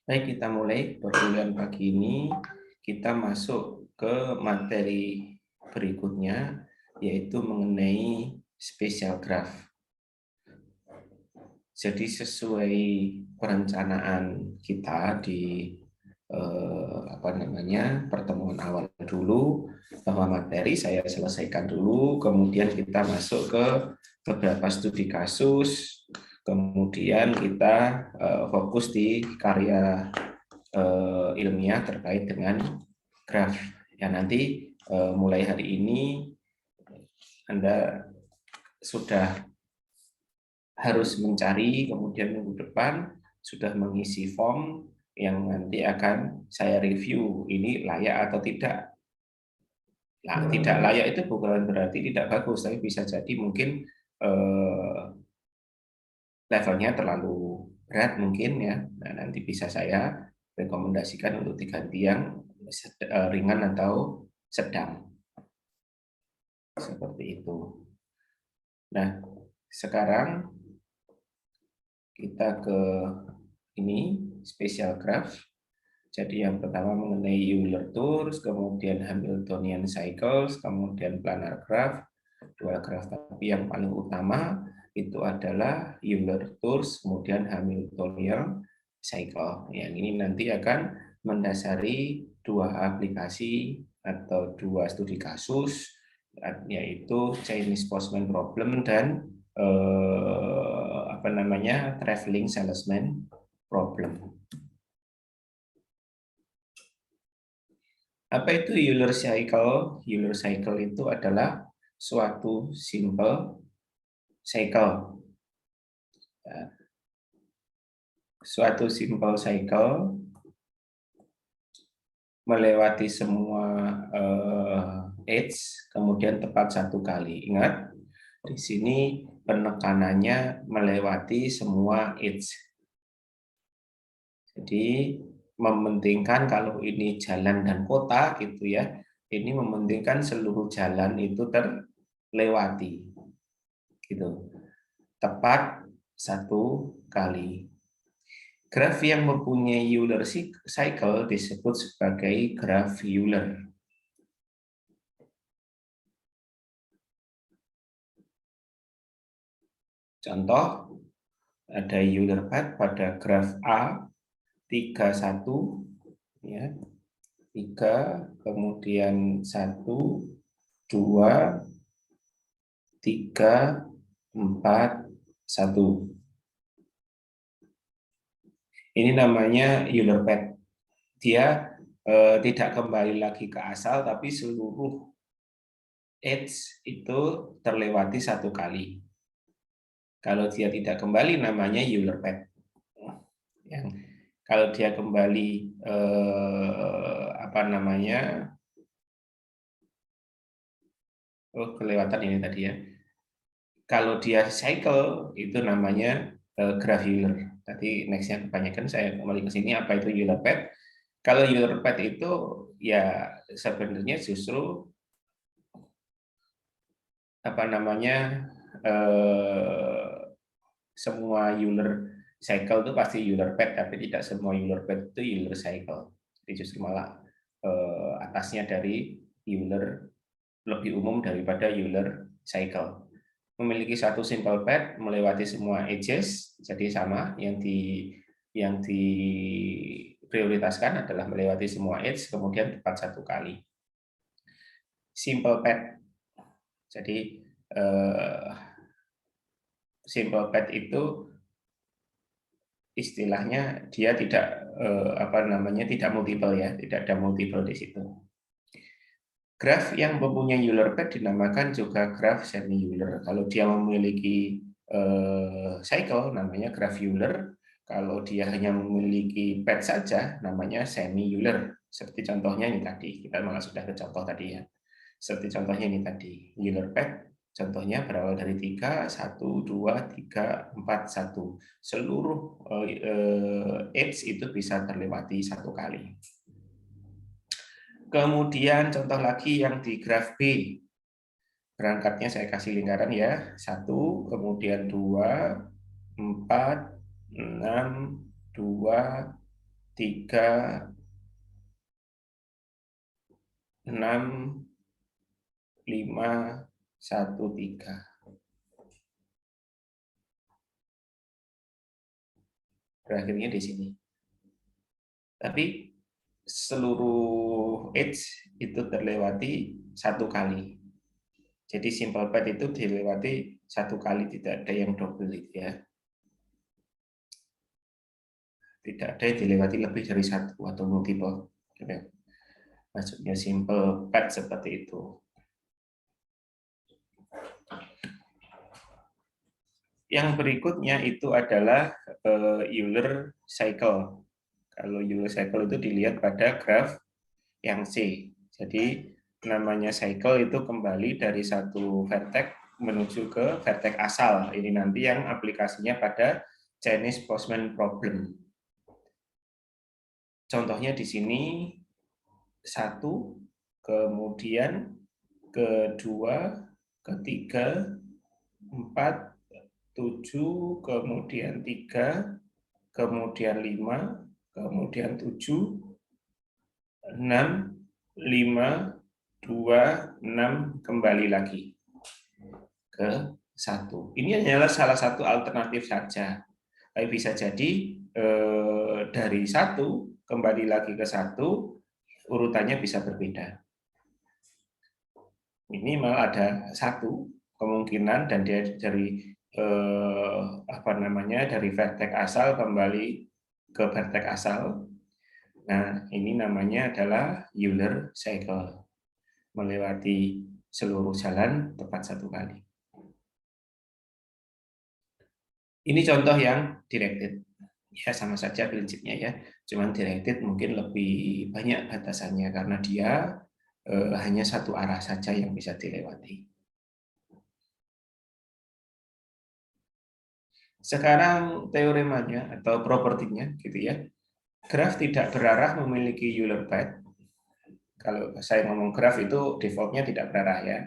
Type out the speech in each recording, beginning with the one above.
Baik, kita mulai perkuliahan pagi ini. Kita masuk ke materi berikutnya, yaitu mengenai spesial graph. Jadi sesuai perencanaan kita di pertemuan awal dulu, bahwa materi saya selesaikan dulu, kemudian kita masuk ke beberapa studi kasus, kemudian kita fokus di karya ilmiah terkait dengan graph. Ya, nanti mulai hari ini Anda sudah harus mencari, kemudian minggu depan sudah mengisi form yang nanti akan saya review, ini layak atau tidak. Nah, tidak layak itu bukan berarti tidak bagus, tapi bisa jadi mungkin levelnya terlalu berat mungkin ya. Nah, nanti bisa saya rekomendasikan untuk diganti yang ringan atau sedang, seperti itu. Nah, sekarang kita ke ini spesial graph. Jadi yang pertama mengenai Euler Tools, kemudian Hamiltonian Cycles, kemudian planar graph, dua graph, tapi yang paling utama itu adalah Euler Tools, kemudian Hamiltonian Cycle. Yang ini nanti akan mendasari dua aplikasi atau dua studi kasus, yaitu Chinese Postman Problem dan Traveling Salesman Problem. Apa itu Euler Cycle? Euler Cycle itu adalah suatu simple cycle. Suatu simple cycle melewati semua edge, kemudian tepat satu kali. Ingat, di sini penekanannya melewati semua edge. Jadi mementingkan kalau ini jalan dan kota gitu ya, ini mementingkan seluruh jalan itu terlewati gitu, tepat satu kali. Graf yang mempunyai Euler cycle disebut sebagai graf Euler. Contoh, ada Euler path pada graf A 31 ya, 3, kemudian 1, 2, 3, 4, 1. Ini namanya Euler path. Dia tidak kembali lagi ke asal, tapi seluruh edge itu terlewati satu kali. Kalau dia tidak kembali namanya Euler path. Yang kalau dia kembali kelewatan ini tadi ya. Kalau dia cycle itu namanya graph Euler. Tadi nextnya kebanyakan saya kembali ke sini, apa itu Euler path? Kalau Euler path itu ya sebenarnya justru semua Euler cycle itu pasti Euler path, tapi tidak semua Euler path itu Euler cycle. Jadi justru malah atasnya dari Euler lebih umum daripada Euler cycle. Memiliki satu simple path melewati semua edges, jadi sama yang diprioritaskan adalah melewati semua edge kemudian tepat satu kali. Simple path. Jadi simple path itu istilahnya dia tidak tidak multiple ya, tidak ada multiple di situ. Graf yang mempunyai Euler path dinamakan juga graf semi Euler. Kalau dia memiliki cycle namanya graf Euler. Kalau dia hanya memiliki path saja namanya semi Euler. Seperti contohnya ini tadi, kita malah sudah ke contoh tadi ya. Seperti contohnya ini tadi, Euler path. Contohnya berawal dari 3, 1, 2, 3, 4, 1. Seluruh edge itu bisa terlewati satu kali. Kemudian contoh lagi yang di graf B. Berangkatnya saya kasih lingkaran ya. 1, kemudian 2, 4, 6, 2, 3, 6, 5, 1, 3. Berakhirnya di sini. Tapi seluruh edge itu terlewati satu kali. Jadi simple pad itu dilewati satu kali, tidak ada yang double itu ya. Tidak ada yang dilewati lebih dari satu atau multiple. Maksudnya simple pad seperti itu. Yang berikutnya itu adalah Euler cycle. Kalau Euler cycle itu dilihat pada graf yang C. Jadi namanya cycle itu kembali dari satu vertex menuju ke vertex asal. Ini nanti yang aplikasinya pada Chinese Postman problem. Contohnya di sini 1, kemudian kedua, ketiga, 4, 7, kemudian 3, kemudian 5, kemudian 7, 6, 5, 2, 6, kembali lagi ke 1. Ini hanyalah salah satu alternatif saja. Tapi bisa jadi dari 1 kembali lagi ke 1, urutannya bisa berbeda. Ini malah ada 1 kemungkinan dan dia dari dari vertex asal kembali ke vertex asal. Nah, ini namanya adalah Euler cycle, melewati seluruh jalan tepat satu kali. Ini contoh yang directed, ya sama saja prinsipnya ya, cuman directed mungkin lebih banyak batasannya karena dia hanya satu arah saja yang bisa dilewati. Sekarang teoremanya atau propertinya gitu ya. Graf tidak berarah memiliki Euler pad. Kalau saya ngomong graf itu defaultnya tidak berarah ya.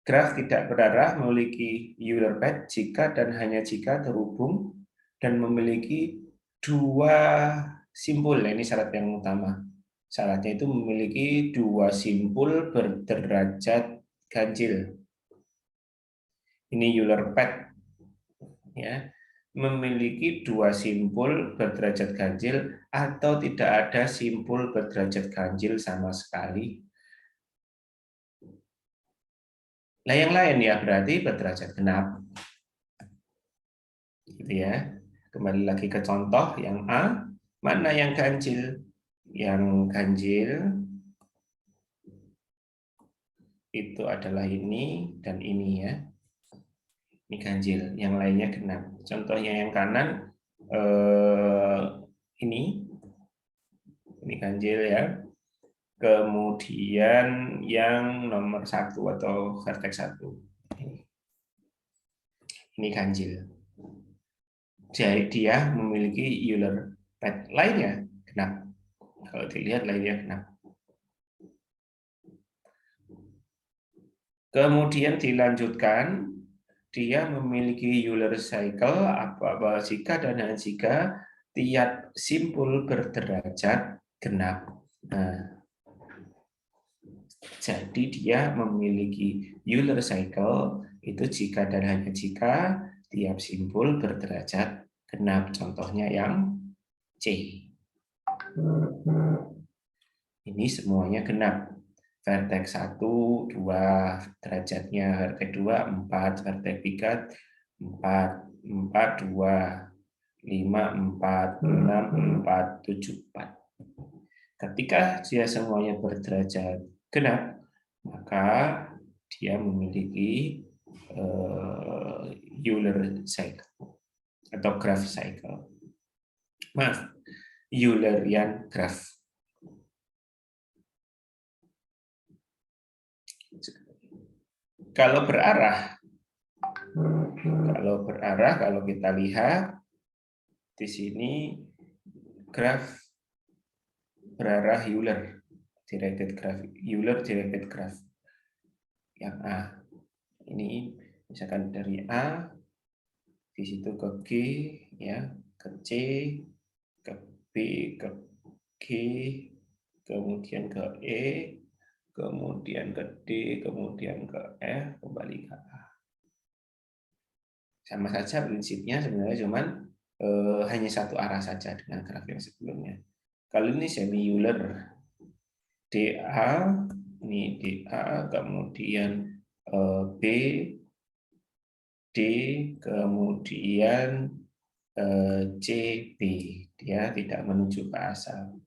Graf tidak berarah memiliki Euler pad jika dan hanya jika terhubung dan memiliki 2 simpul. Ini syarat yang utama. Syaratnya itu memiliki 2 simpul berderajat ganjil. Ini Euler pad ya, memiliki 2 simpul berderajat ganjil atau tidak ada simpul berderajat ganjil sama sekali. Nah, yang lain ya berarti berderajat genap. Gitu ya. Kembali lagi ke contoh yang A, mana yang ganjil? Yang ganjil itu adalah ini dan ini ya. Ini ganjil, yang lainnya genap. Contohnya yang kanan ini ganjil ya. Kemudian yang nomor 1 atau vertex 1 ini ganjil. Jadi dia memiliki Euler pad, lainnya genap. Kalau dilihat lainnya genap. Kemudian dilanjutkan, dia memiliki Euler cycle apa jika dan hanya jika tiap simpul berderajat genap. Nah, jadi dia memiliki Euler cycle itu jika dan hanya jika tiap simpul berderajat genap. Contohnya yang C. Ini semuanya genap. Vertex 1, 2, derajatnya vertex 2, 4, vertex 3, 4, 4, 2, 5, 4, 6, 4, 7, 4. Ketika dia semuanya berderajat genap, maka dia memiliki Euler cycle atau graph cycle. Maaf, Eulerian graph. Kalau berarah, kalau kita lihat di sini graph berarah Euler directed graph, Euler directed graph. Yang A ini misalkan dari A di situ ke G ya, ke C, ke B, ke G, kemudian ke E, kemudian ke D, kemudian ke F, kembali ke A. Sama saja prinsipnya sebenarnya, cuman hanya satu arah saja dengan graf yang sebelumnya. Kali ini semi Euler DA, ini DA, kemudian B, D, kemudian CB, dia tidak menuju ke asal.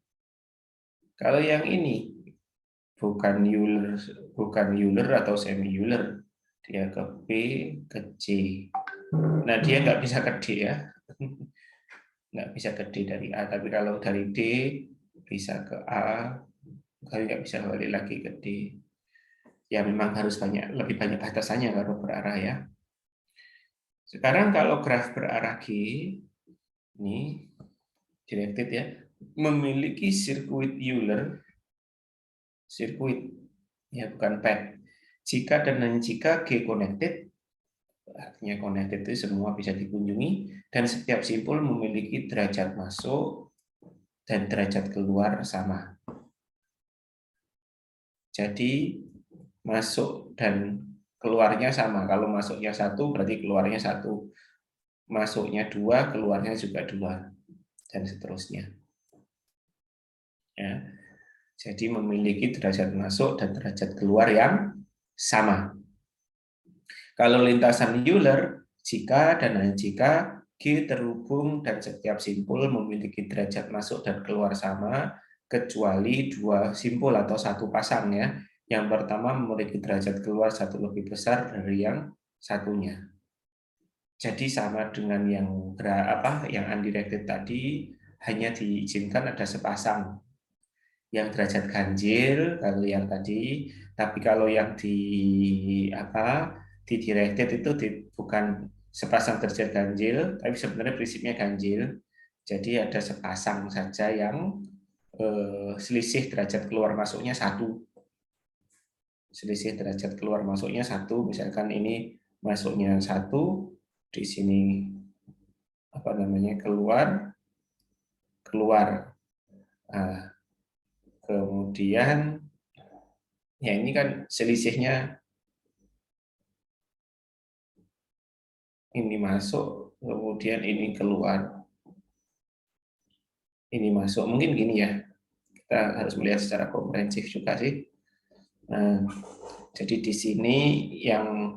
Kalau yang ini bukan Euler atau semi Euler, dia ke B, ke C. Nah, dia nggak bisa ke D ya, nggak bisa ke D dari A. Tapi kalau dari D bisa ke A, kali nggak bisa balik lagi ke D. Ya memang harus lebih banyak batasannya kalau berarah ya. Sekarang kalau graf berarah G, ini directed ya, memiliki sirkuit Euler, sirkuit ya bukan path. Jika dan hanya jika G connected, artinya connected itu semua bisa dikunjungi, dan setiap simpul memiliki derajat masuk dan derajat keluar sama. Jadi masuk dan keluarnya sama. Kalau masuknya 1 berarti keluarnya 1. Masuknya 2, keluarnya juga 2, dan seterusnya. Ya. Jadi memiliki derajat masuk dan derajat keluar yang sama. Kalau lintasan Euler, jika dan hanya jika G terhubung dan setiap simpul memiliki derajat masuk dan keluar sama, kecuali dua simpul atau satu pasang ya. Yang pertama memiliki derajat keluar satu lebih besar dari yang satunya. Jadi sama dengan yang undirected tadi, hanya diizinkan ada sepasang. Yang derajat ganjil kalau yang tadi, tapi kalau yang di directed itu bukan sepasang derajat ganjil, tapi sebenarnya prinsipnya ganjil. Jadi ada sepasang saja yang selisih derajat keluar masuknya 1. Selisih derajat keluar masuknya 1, misalkan ini masuknya 1, di sini keluar. Nah, kemudian ya ini kan selisihnya ini masuk, kemudian ini keluar. Ini masuk, mungkin gini ya. Kita harus melihat secara komprehensif juga sih. Nah, jadi di sini yang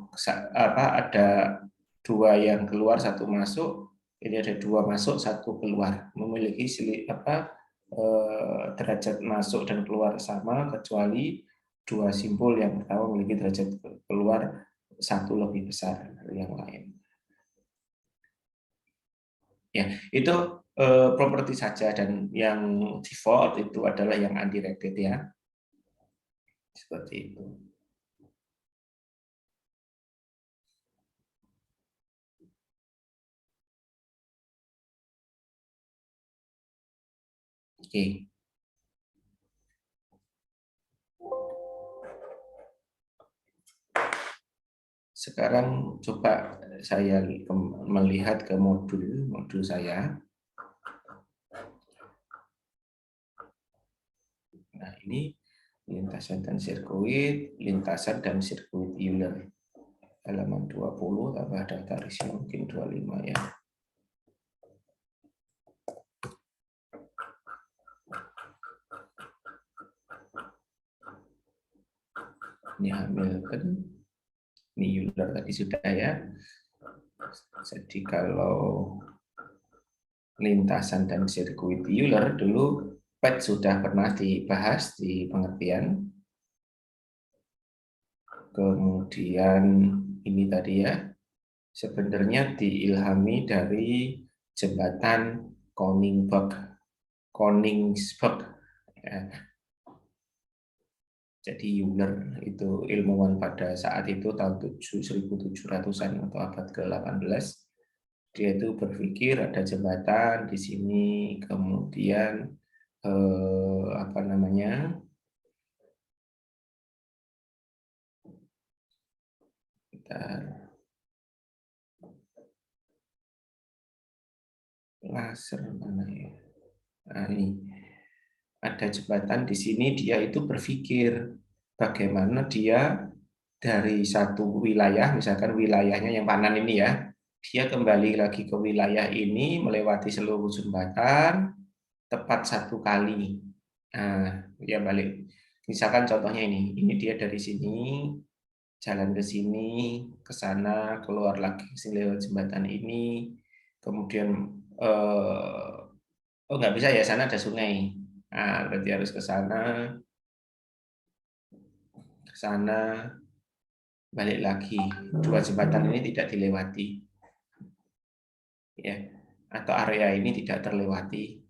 ada 2 yang keluar, 1 masuk. Ini ada 2 masuk, 1 keluar. Memiliki derajat masuk dan keluar sama, kecuali 2 simpul yang pertama memiliki derajat keluar 1 lebih besar dari yang lain. Ya, itu properti saja, dan yang default itu adalah yang undirected ya. Seperti itu. Oke. Sekarang coba saya melihat ke modul saya. Nah, ini lintasan dan sirkuit Euler. Halaman 20 tambah daftar isi mungkin 25 ya. Ini Hamilton, ini Euler tadi sudah ya. Jadi kalau lintasan dan sirkuit Euler dulu PET sudah pernah dibahas di pengertian. Kemudian ini tadi ya, sebenarnya diilhami dari jembatan Koningsberg. Ya. Jadi Euler itu ilmuwan pada saat itu tahun 1700-an atau abad ke-18. Dia itu berpikir ada jembatan di sini, kemudian apa namanya? Laser mana ya? Nah, ini ada jembatan di sini, dia itu berpikir bagaimana dia dari satu wilayah, misalkan wilayahnya yang Panan ini ya, dia kembali lagi ke wilayah ini melewati seluruh jembatan tepat satu kali. Nah, dia balik. Misalkan contohnya ini dia dari sini jalan ke sini, ke sana, keluar lagi ke sini lewat jembatan ini, kemudian oh nggak bisa ya, sana ada sungai. Nah, berarti harus ke sana, balik lagi. Dua jembatan ini tidak dilewati, ya, atau area ini tidak terlewati.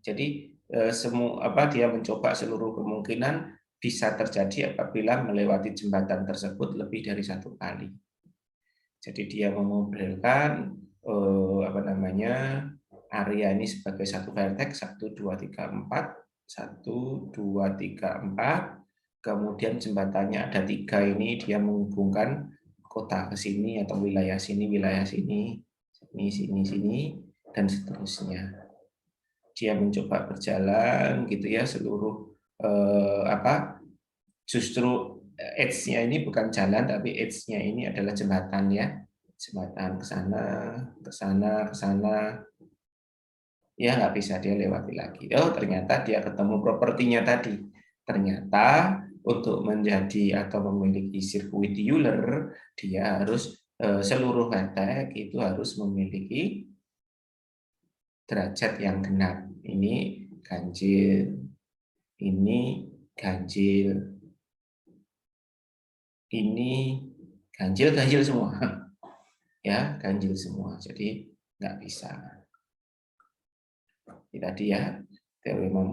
Jadi semua dia mencoba seluruh kemungkinan bisa terjadi apabila melewati jembatan tersebut lebih dari satu kali. Jadi dia memodelkan area ini sebagai satu vertex 1, 2, 3, 4, 1, 2, 3, 4. Kemudian jembatannya ada 3 ini, dia menghubungkan kota ke sini atau wilayah sini, sini, dan seterusnya. Dia mencoba berjalan gitu ya seluruh justru edge-nya ini bukan jalan, tapi edge-nya ini adalah jembatan ya. Jembatan ke sana, ke sana, ke sana. Ya nggak bisa dia lewati lagi. Oh ternyata dia ketemu propertinya tadi. Ternyata untuk menjadi atau memiliki sirkuit Euler, dia harus seluruh vertex itu harus memiliki derajat yang genap. Ini ganjil, ini ganjil, ini ganjil semua. Ya, ganjil semua. Jadi nggak bisa. Tadi ya, teorema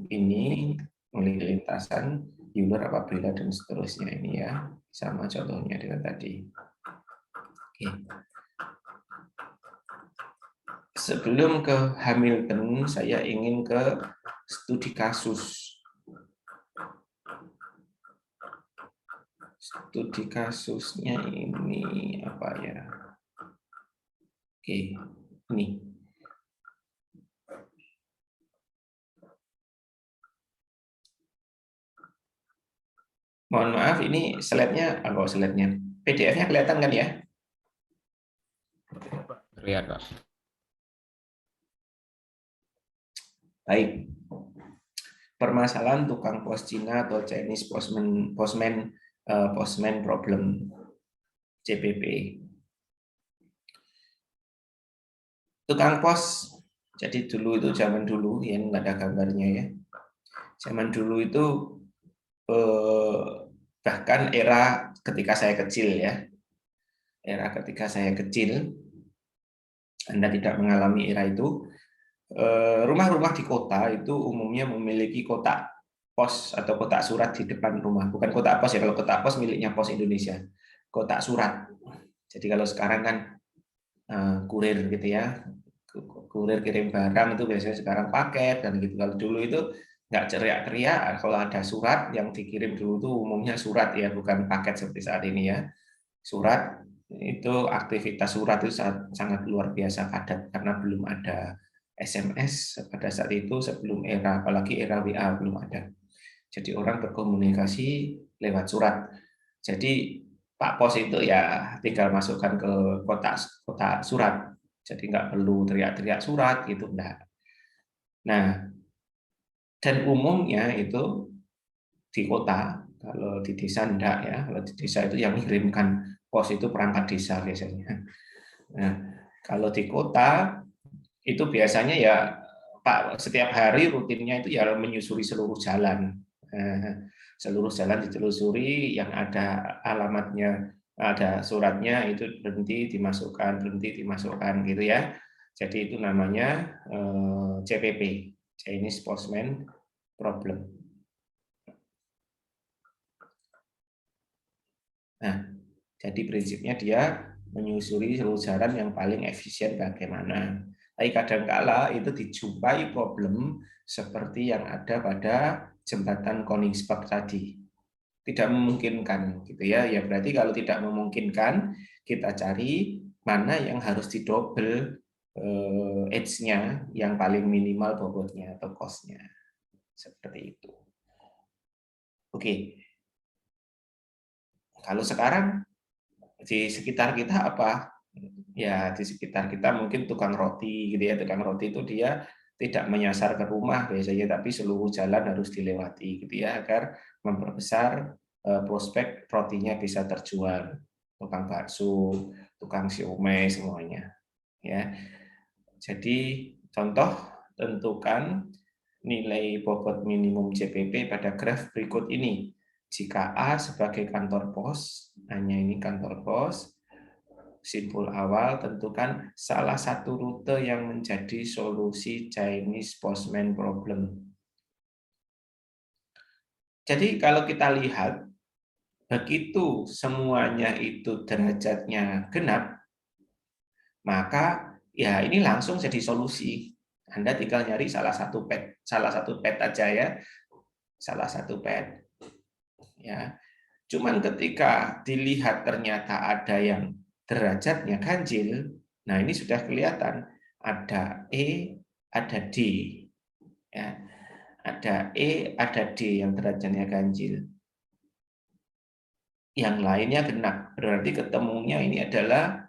ini memiliki lintasan Euler apabila dan seterusnya ini ya. Sama contohnya dengan tadi. Oke. Sebelum ke Hamilton, saya ingin ke studi kasus. Studi kasusnya ini apa ya? Oke, ini. Mohon maaf, ini slide-nya, slide-nya? PDF-nya kelihatan kan ya? Terlihat, Pak. Baik. Permasalahan tukang pos Cina atau Chinese postman problem, CPP. Tukang pos, jadi dulu itu zaman dulu ya, nggak ada gambarnya ya. Zaman dulu itu bahkan era ketika saya kecil ya, era ketika saya kecil, Anda tidak mengalami era itu, rumah-rumah di kota itu umumnya memiliki kotak pos atau kotak surat di depan rumah. Bukan kotak pos ya, kalau kotak pos miliknya Pos Indonesia. Kotak surat. Jadi kalau sekarang kan kurir gitu ya, kurir kirim barang itu biasanya sekarang paket dan gitu. Kalau dulu itu nggak teriak-teriak, kalau ada surat yang dikirim dulu itu umumnya surat ya, bukan paket seperti saat ini ya. Surat itu, aktivitas surat itu sangat luar biasa padat karena belum ada SMS pada saat itu, sebelum era, apalagi era WA belum ada. Jadi orang berkomunikasi lewat surat. Jadi Pak Pos itu ya tinggal masukkan ke kotak surat. Jadi nggak perlu teriak-teriak surat gitu, enggak. Nah, dan umumnya itu di kota, kalau di desa enggak ya. Kalau di desa itu yang mengirimkan pos itu perangkat desa biasanya. Nah, kalau di kota itu biasanya ya Pak setiap hari rutinnya itu ya menyusuri seluruh jalan. Seluruh jalan ditelusuri, yang ada alamatnya, ada suratnya itu berhenti dimasukkan gitu ya. Jadi itu namanya CPP, Chinese Postman Problem. Nah, jadi prinsipnya dia menyusuri seluruh jalan yang paling efisien bagaimana. Tapi kadangkala itu dijumpai problem seperti yang ada pada jembatan Koningsberg tadi. Tidak memungkinkan gitu ya. Ya berarti kalau tidak memungkinkan, kita cari mana yang harus didobel edge-nya yang paling minimal bobotnya atau cost-nya. Seperti itu. Oke, kalau sekarang di sekitar kita apa? Ya, di sekitar kita mungkin tukang roti gitu ya. Tukang roti itu dia tidak menyasar ke rumah biasanya, tapi seluruh jalan harus dilewati gitu ya, agar memperbesar prospek rotinya bisa terjual. Tukang bakso, tukang siomay semuanya ya. Jadi contoh, tentukan nilai bobot minimum JPP pada graf berikut ini. Jika A sebagai kantor pos, hanya ini kantor pos, simpul awal tentukan salah satu rute yang menjadi solusi Chinese Postman Problem. Jadi kalau kita lihat, begitu semuanya itu derajatnya genap, maka ya ini langsung jadi solusi. Anda tinggal nyari salah satu pet aja ya, salah satu pet. Ya, cuman ketika dilihat ternyata ada yang derajatnya ganjil, nah ini sudah kelihatan ada E, ada D, ya, ada E, ada D yang derajatnya ganjil. Yang lainnya genap, berarti ketemunya ini adalah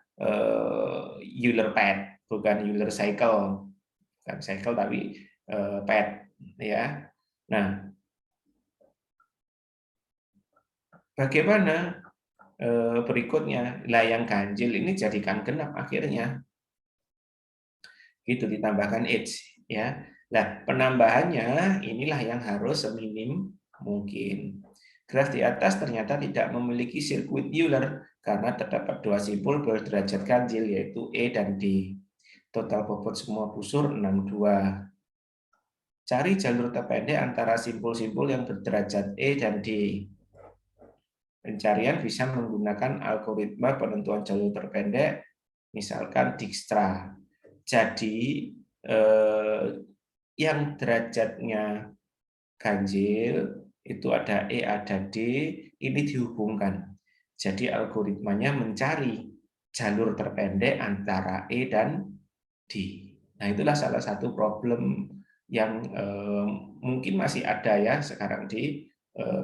Euler pad, bukan Euler cycle, bukan cycle tapi pad, ya. Nah, bagaimana berikutnya? Lah yang ganjil ini jadikan genap akhirnya. Gitu ditambahkan edge ya. Nah, penambahannya inilah yang harus seminim mungkin. Graf di atas ternyata tidak memiliki sirkuit Euler karena terdapat dua simpul berderajat ganjil yaitu E dan D. Total bobot semua busur 62. Cari jalur terpendek antara simpul-simpul yang berderajat E dan D. Pencarian bisa menggunakan algoritma penentuan jalur terpendek, misalkan Dijkstra. Jadi yang derajatnya ganjil itu ada E, ada D, ini dihubungkan. Jadi algoritmanya mencari jalur terpendek antara E dan D. Nah, itulah salah satu problem yang mungkin masih ada ya sekarang di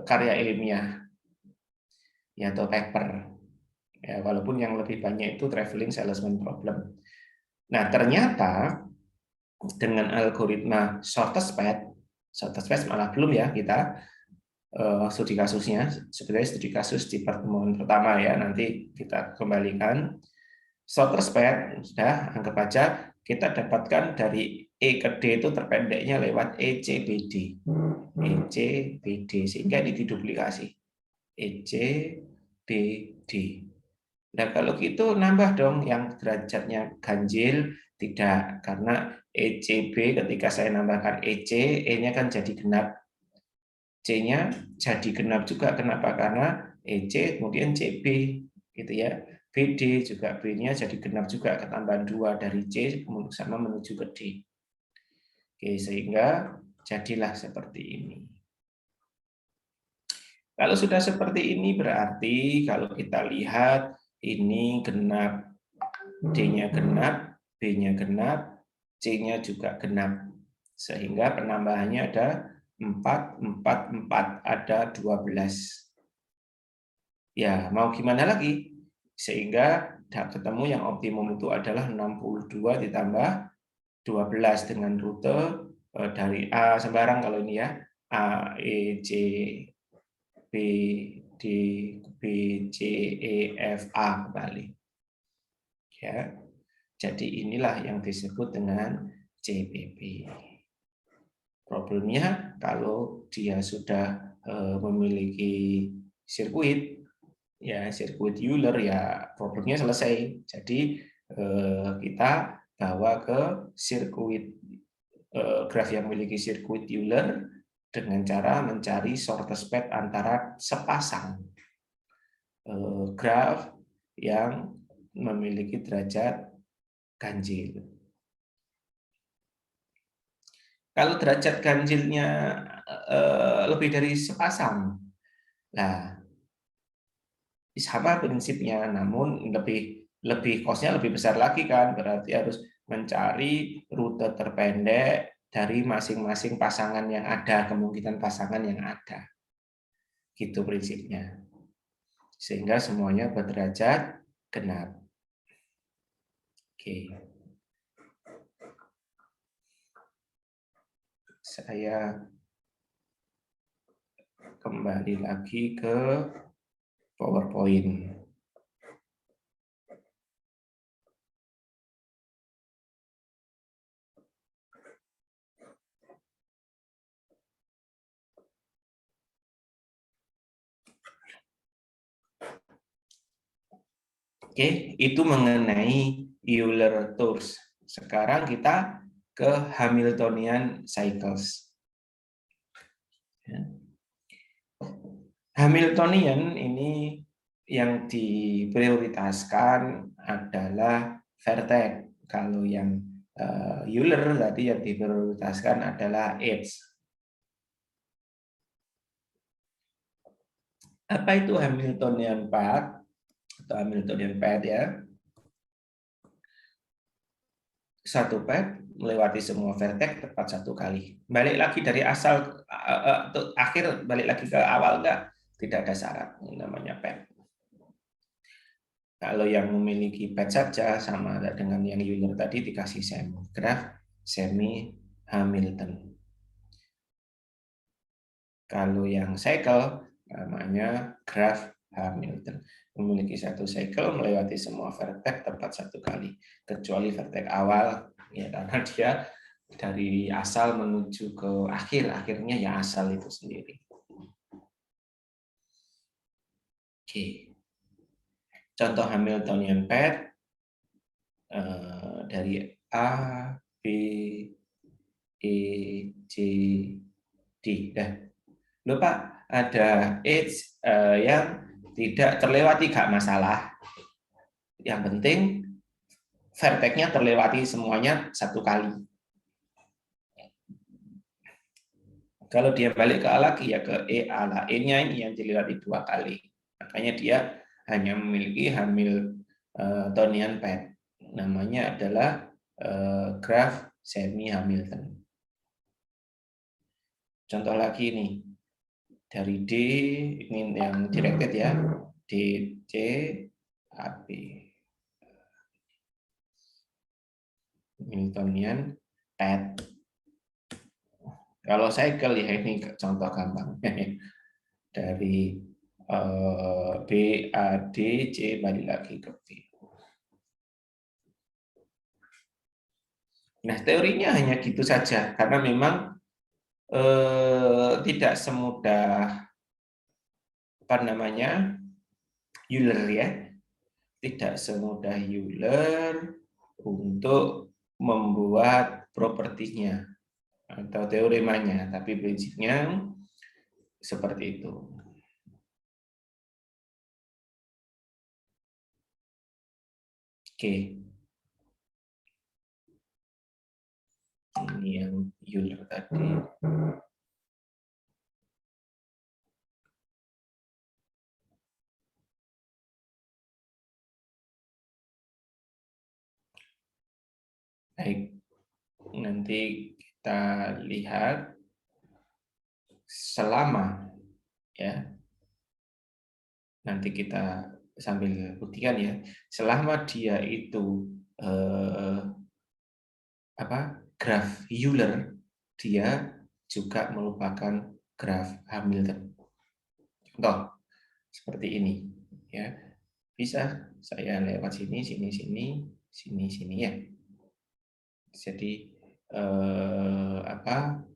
karya ilmiah ya, atau paper. Ya, walaupun yang lebih banyak itu traveling salesman problem. Nah, ternyata dengan algoritma shortest path malah belum ya kita studi kasusnya, sebenarnya studi kasus di pertemuan pertama ya, nanti kita kembalikan. Shortest path sudah anggap aja kita dapatkan dari E ke D itu terpendeknya lewat ECBD, ECBD sehingga ini diduplikasi ECBD. Nah, kalau gitu nambah dong yang derajatnya ganjil, tidak, karena ECB ketika saya nambahkan EC, E-nya kan jadi genap, C-nya jadi genap juga. Kenapa? Karena EC kemudian CB gitu ya. BD juga B-nya jadi genap juga, ketambahan 2 dari C sama menuju ke D. Oke, sehingga jadilah seperti ini. Kalau sudah seperti ini berarti kalau kita lihat ini genap, D-nya genap, B-nya genap, C-nya juga genap. Sehingga penambahannya ada 4, 4, 4, ada 12. Ya, mau gimana lagi? Sehingga ketemu yang optimum itu adalah 62 ditambah 12 dengan rute dari A sembarang kalau ini ya, A, E, C, B, D, B, C, E, F, A kembali. Ya. Jadi inilah yang disebut dengan JPP. Problemnya kalau dia sudah memiliki sirkuit, ya sirkuit Euler, ya problemnya selesai. Jadi kita bawa ke sirkuit graf yang memiliki sirkuit Euler dengan cara mencari shortest path antara sepasang graf yang memiliki derajat ganjil. Kalau derajat ganjilnya lebih dari sepasang, nah sama prinsipnya, namun lebih cost-nya lebih besar lagi kan, berarti harus mencari rute terpendek dari masing-masing pasangan yang ada, kemungkinan pasangan yang ada. Gitu prinsipnya. Sehingga semuanya berderajat genap. Oke. Saya kembali lagi ke PowerPoint. Oke, itu mengenai Euler-Thurs. Sekarang kita ke Hamiltonian cycles. Hamiltonian ini yang diprioritaskan adalah vertex. Kalau yang Euler tadi yang diprioritaskan adalah edge. Apa itu Hamiltonian path atau Hamiltonian path ya? Satu path melewati semua vertex tepat satu kali. Balik lagi dari asal akhir, balik lagi ke awal enggak? Tidak ada syarat, ini namanya path. Kalau yang memiliki path saja sama dengan yang Euler tadi dikasih graf semi Hamilton. Kalau yang cycle namanya graf Hamilton. Memiliki satu cycle melewati semua vertex tepat satu kali, kecuali vertex awal ya, karena dia dari asal menuju ke akhir, akhirnya ya asal itu sendiri. Oke. Contoh Hamiltonian path dari A, B, E, C, D. Loh Pak, ada edge yang tidak terlewati, gak masalah. Yang penting vertex-nya terlewati semuanya satu kali. Kalau dia balik ke A lagi ya ke E, A lah. E-nya ini yang dilewati dua kali. Makanya dia hanya memiliki Hamiltonian path. Namanya adalah graf semi Hamilton. Contoh lagi nih. Dari D, ini yang directed ya. D, C, A, B. Hamiltonian path. Kalau cycle ya ini contoh gampang. Dari B, A, D, C, balik lagi ke B. Nah, teorinya hanya gitu saja, karena memang tidak semudah apa namanya Euler ya, tidak semudah Euler untuk membuat propertinya atau teoremanya, tapi prinsipnya seperti itu. Oke. Ini yang Euler tadi. Baik, nanti kita lihat selama ya. Nanti kita sambil buktikan ya. Selama dia itu graf Euler, dia juga merupakan graf Hamilton. Contoh seperti ini ya. Bisa saya lewat sini, sini, sini, sini, sini ya. Jadi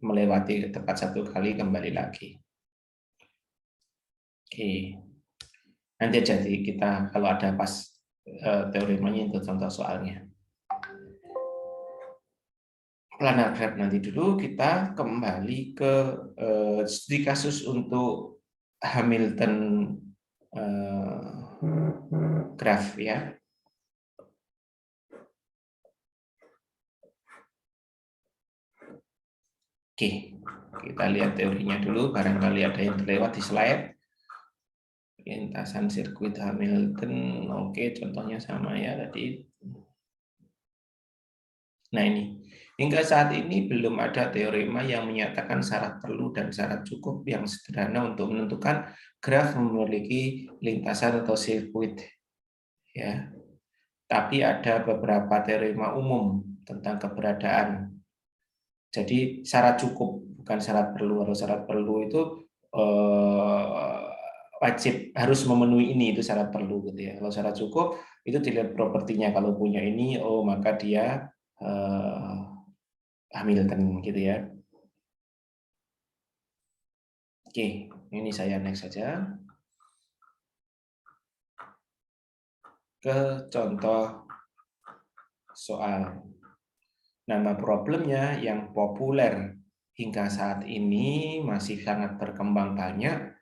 melewati tepat satu kali kembali lagi. Oke. Nanti jadi kita kalau ada pas teoremanya itu contoh soalnya. Planar graph nanti dulu, kita kembali ke studi kasus untuk Hamilton graph ya. Oke, kita lihat teorinya dulu, barangkali ada yang terlewat di slide. Lintasan sirkuit Hamilton, oke, contohnya sama ya tadi. Nah ini, hingga saat ini belum ada teorema yang menyatakan syarat perlu dan syarat cukup yang sederhana untuk menentukan graf memiliki lintasan atau sirkuit. Ya, tapi ada beberapa teorema umum tentang keberadaan. Jadi syarat cukup, bukan syarat perlu. Kalau syarat perlu itu wajib harus memenuhi ini, itu syarat perlu gitu ya. Kalau syarat cukup itu dilihat propertinya, kalau punya ini, oh maka dia Hamilton gitu ya. Oke, ini saya next saja ke contoh soal. Nama problemnya yang populer hingga saat ini masih sangat berkembang banyak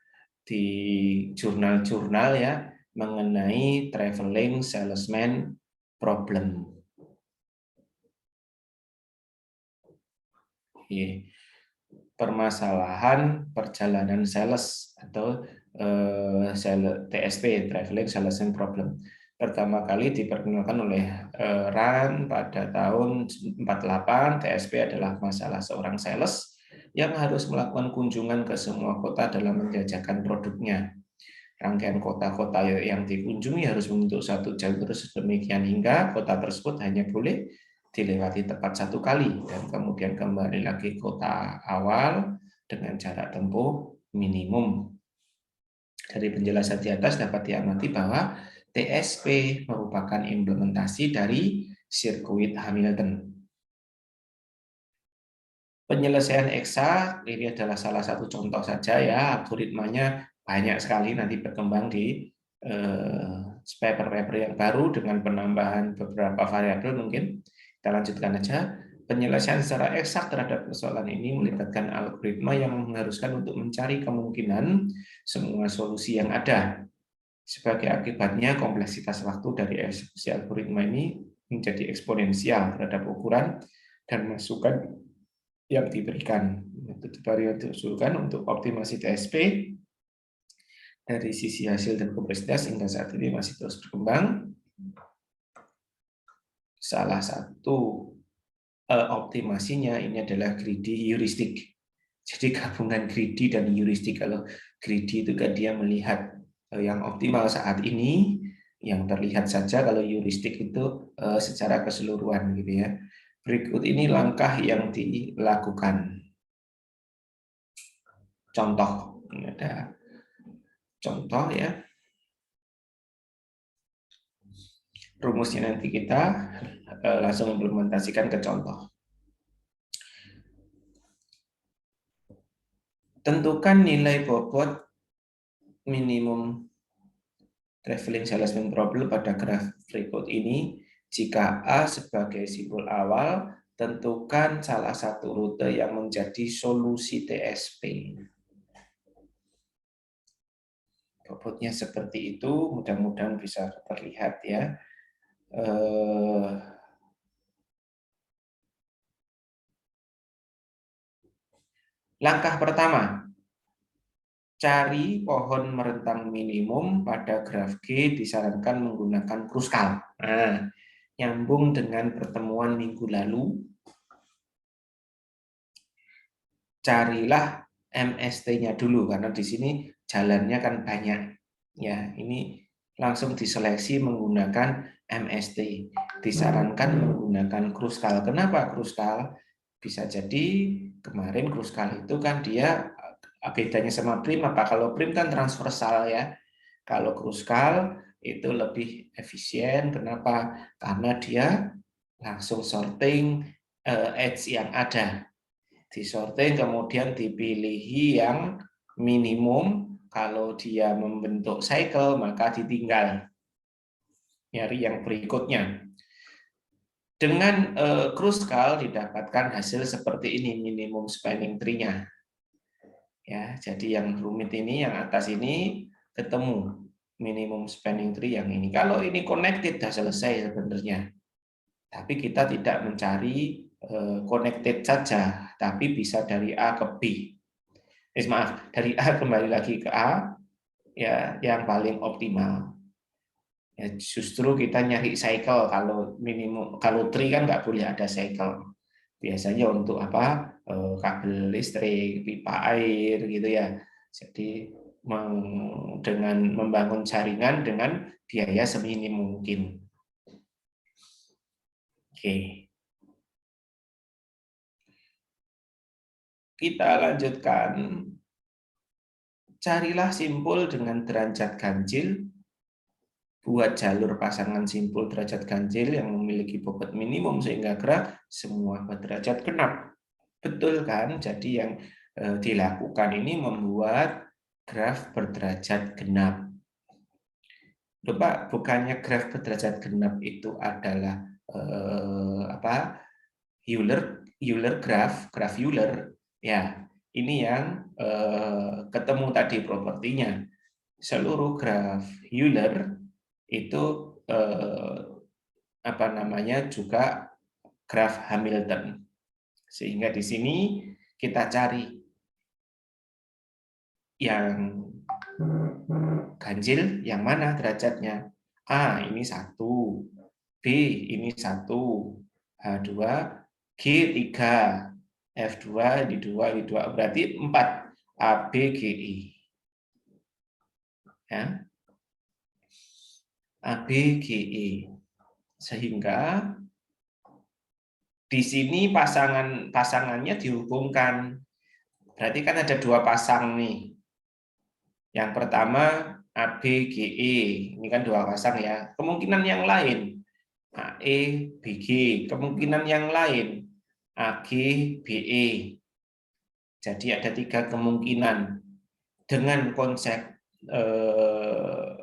di jurnal-jurnal ya mengenai traveling salesman problem. Permasalahan perjalanan sales atau TSP, traveling salesman problem. Pertama kali diperkenalkan oleh Rand pada tahun 48. TSP adalah masalah seorang sales yang harus melakukan kunjungan ke semua kota dalam menjajakan produknya. Rangkaian kota-kota yang dikunjungi harus membentuk satu jalur sedemikian hingga kota tersebut hanya boleh dilewati tepat satu kali dan kemudian kembali lagi kota awal dengan jarak tempuh minimum. Dari penjelasan di atas dapat diamati bahwa TSP merupakan implementasi dari sirkuit Hamilton. Penyelesaian eksak ini adalah salah satu contoh saja ya, algoritmanya banyak sekali nanti berkembang di paper-paper yang baru dengan penambahan beberapa variabel mungkin. Kita lanjutkan aja. Penyelesaian secara eksak terhadap persoalan ini melibatkan algoritma yang mengharuskan untuk mencari kemungkinan semua solusi yang ada. Sebagai akibatnya, kompleksitas waktu dari eksekusi algoritma ini menjadi eksponensial terhadap ukuran dan masukan yang diberikan. Metode baru diusulkan untuk optimasi TSP dari sisi hasil dan kompleksitas hingga saat ini masih terus berkembang. Salah satu optimasinya ini adalah greedy heuristic. Jadi gabungan greedy dan heuristic. Kalau greedy itu kan dia melihat yang optimal saat ini, yang terlihat saja. Kalau heuristic itu secara keseluruhan gitu ya. Berikut ini langkah yang dilakukan. Contoh, ini ada contoh ya. Rumusnya nanti kita langsung implementasikan ke contoh. Tentukan nilai bobot minimum traveling salesman problem pada graf berikut ini. Jika A sebagai simbol awal, tentukan salah satu rute yang menjadi solusi TSP. Bobotnya seperti itu, mudah-mudahan bisa terlihat ya. Langkah pertama, cari pohon merentang minimum pada graf G disarankan menggunakan kruskal. Nah, nyambung dengan pertemuan minggu lalu, carilah MST-nya dulu karena di sini jalannya kan banyak. Ya, ini langsung diseleksi menggunakan MST. Disarankan menggunakan kruskal. Kenapa kruskal? Bisa jadi kemarin kruskal itu kan dia bedanya sama prim apa? Kalau prim kan transversal ya. Kalau kruskal itu lebih efisien. Kenapa? Karena dia langsung sorting edge yang ada. Disorting kemudian dipilih yang minimum. Kalau dia membentuk cycle maka ditinggal. Nyari yang berikutnya. Dengan kruskal didapatkan hasil seperti ini, minimum spanning tree-nya. Ya, jadi yang rumit ini, yang atas ini ketemu minimum spanning tree yang ini. Kalau ini connected sudah selesai sebenarnya. Tapi kita tidak mencari connected saja, tapi bisa dari A ke B. Maaf, dari A kembali lagi ke A, ya yang paling optimal. Ya, justru kita nyari cycle, kalau minimum, kalau tree kan nggak boleh ada cycle. Biasanya untuk apa? Kabel listrik, pipa air gitu ya. Jadi dengan membangun jaringan dengan biaya seminim mungkin. Oke. Kita lanjutkan. Carilah simpul dengan derajat ganjil. Buat jalur pasangan simpul derajat ganjil yang memiliki bobot minimum sehingga gerak semua derajat genap. Betul kan? Jadi yang dilakukan ini membuat graf berderajat genap. Loh, Pak, bukannya graf berderajat genap itu adalah apa? Euler graf Euler. Ya, ini yang ketemu tadi propertinya. Seluruh graf Euler itu apa namanya juga graf Hamilton. Sehingga di sini kita cari yang ganjil yang mana derajatnya. A ini 1, B ini 1, H2, G3, F2, ini 2, ini 2, berarti 4, A, B, G, I. Ya. A, B, G, I. Sehingga di sini pasangannya dihubungkan. Berarti kan ada 2 pasang nih. Yang pertama ABGE, ini kan 2 pasang ya. Kemungkinan yang lain AE, BG, kemungkinan yang lain AG, BE. Jadi ada 3 kemungkinan. Dengan konsep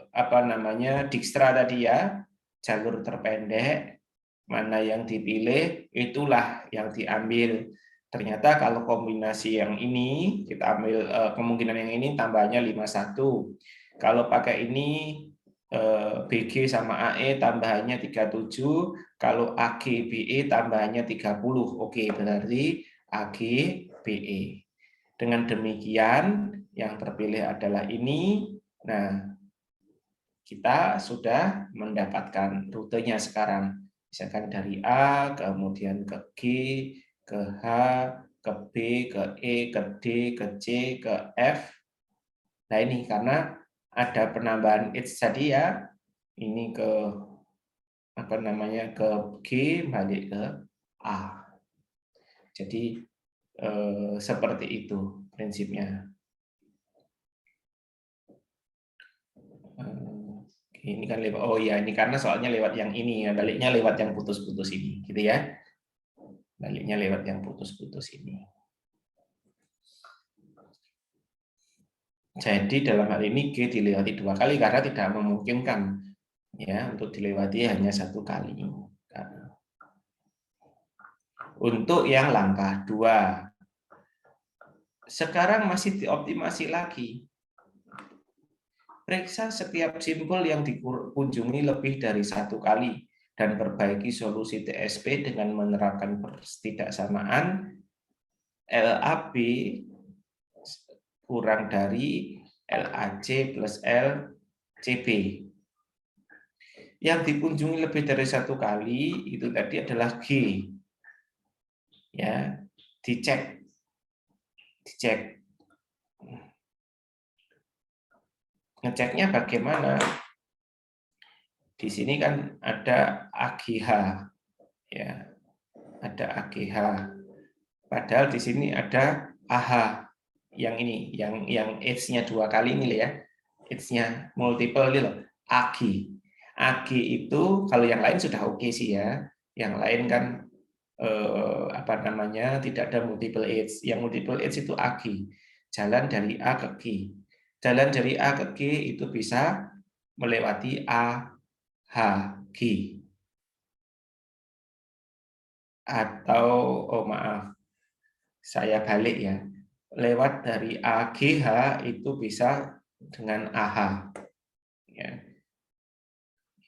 apa namanya Dijkstra tadi ya, jalur terpendek, mana yang dipilih itulah yang diambil. Ternyata kalau kombinasi yang ini kita ambil kemungkinan yang ini tambahnya 51. Kalau pakai ini BG sama AE tambahannya 37, kalau AG BE tambahannya 30. Oke, berarti AG BE. Dengan demikian yang terpilih adalah ini. Nah, kita sudah mendapatkan rutenya sekarang. Misalkan dari A, kemudian ke G, ke H, ke B, ke E, ke D, ke C, ke F. Nah ini karena ada penambahan H tadi ya, ini ke apa namanya ke G balik ke A. Jadi seperti itu prinsipnya. Ini kan lewat, oh ya ini karena soalnya lewat yang ini ya, baliknya lewat yang putus-putus ini, gitu ya. Baliknya lewat yang putus-putus ini. Jadi dalam hal ini G dilewati 2 kali karena tidak memungkinkan ya untuk dilewati hanya 1 kali. Untuk yang langkah 2. Sekarang masih dioptimasi lagi. Periksa setiap simpul yang dikunjungi lebih dari 1 kali dan perbaiki solusi TSP dengan menerapkan ketidaksamaan LAB kurang dari LAC plus LCB. Yang dikunjungi lebih dari 1 kali itu tadi adalah G. Ya, dicek. Ngeceknya bagaimana? Di sini kan ada AGH, ya, ada AGH. Padahal di sini ada AH, yang ini, yang H-nya 2 kali ini ya, H-nya multiple ini loh, AG. AG itu kalau yang lain sudah oke sih ya, yang lain kan apa namanya tidak ada multiple H. Yang multiple H itu AG, jalan dari A ke G. Jalan dari A ke G itu bisa melewati A, H, G. Atau, oh maaf, saya balik ya. Lewat dari AGH itu bisa dengan AH. Ya.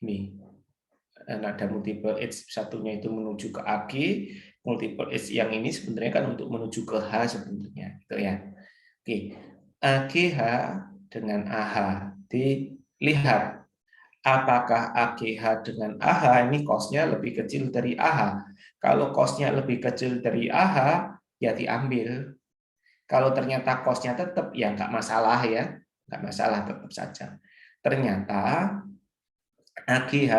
Ini ada multiple H, satunya itu menuju ke AG, multiple H yang ini sebenarnya kan untuk menuju ke H sebenarnya, gitu ya. Oke, AGH dengan AH dilihat Apakah AGH dengan AH ini cost-nya lebih kecil dari AH? Kalau cost-nya lebih kecil dari AH, ya diambil. Kalau ternyata cost-nya tetap, ya nggak masalah ya. Nggak masalah, tetap saja. Ternyata AGH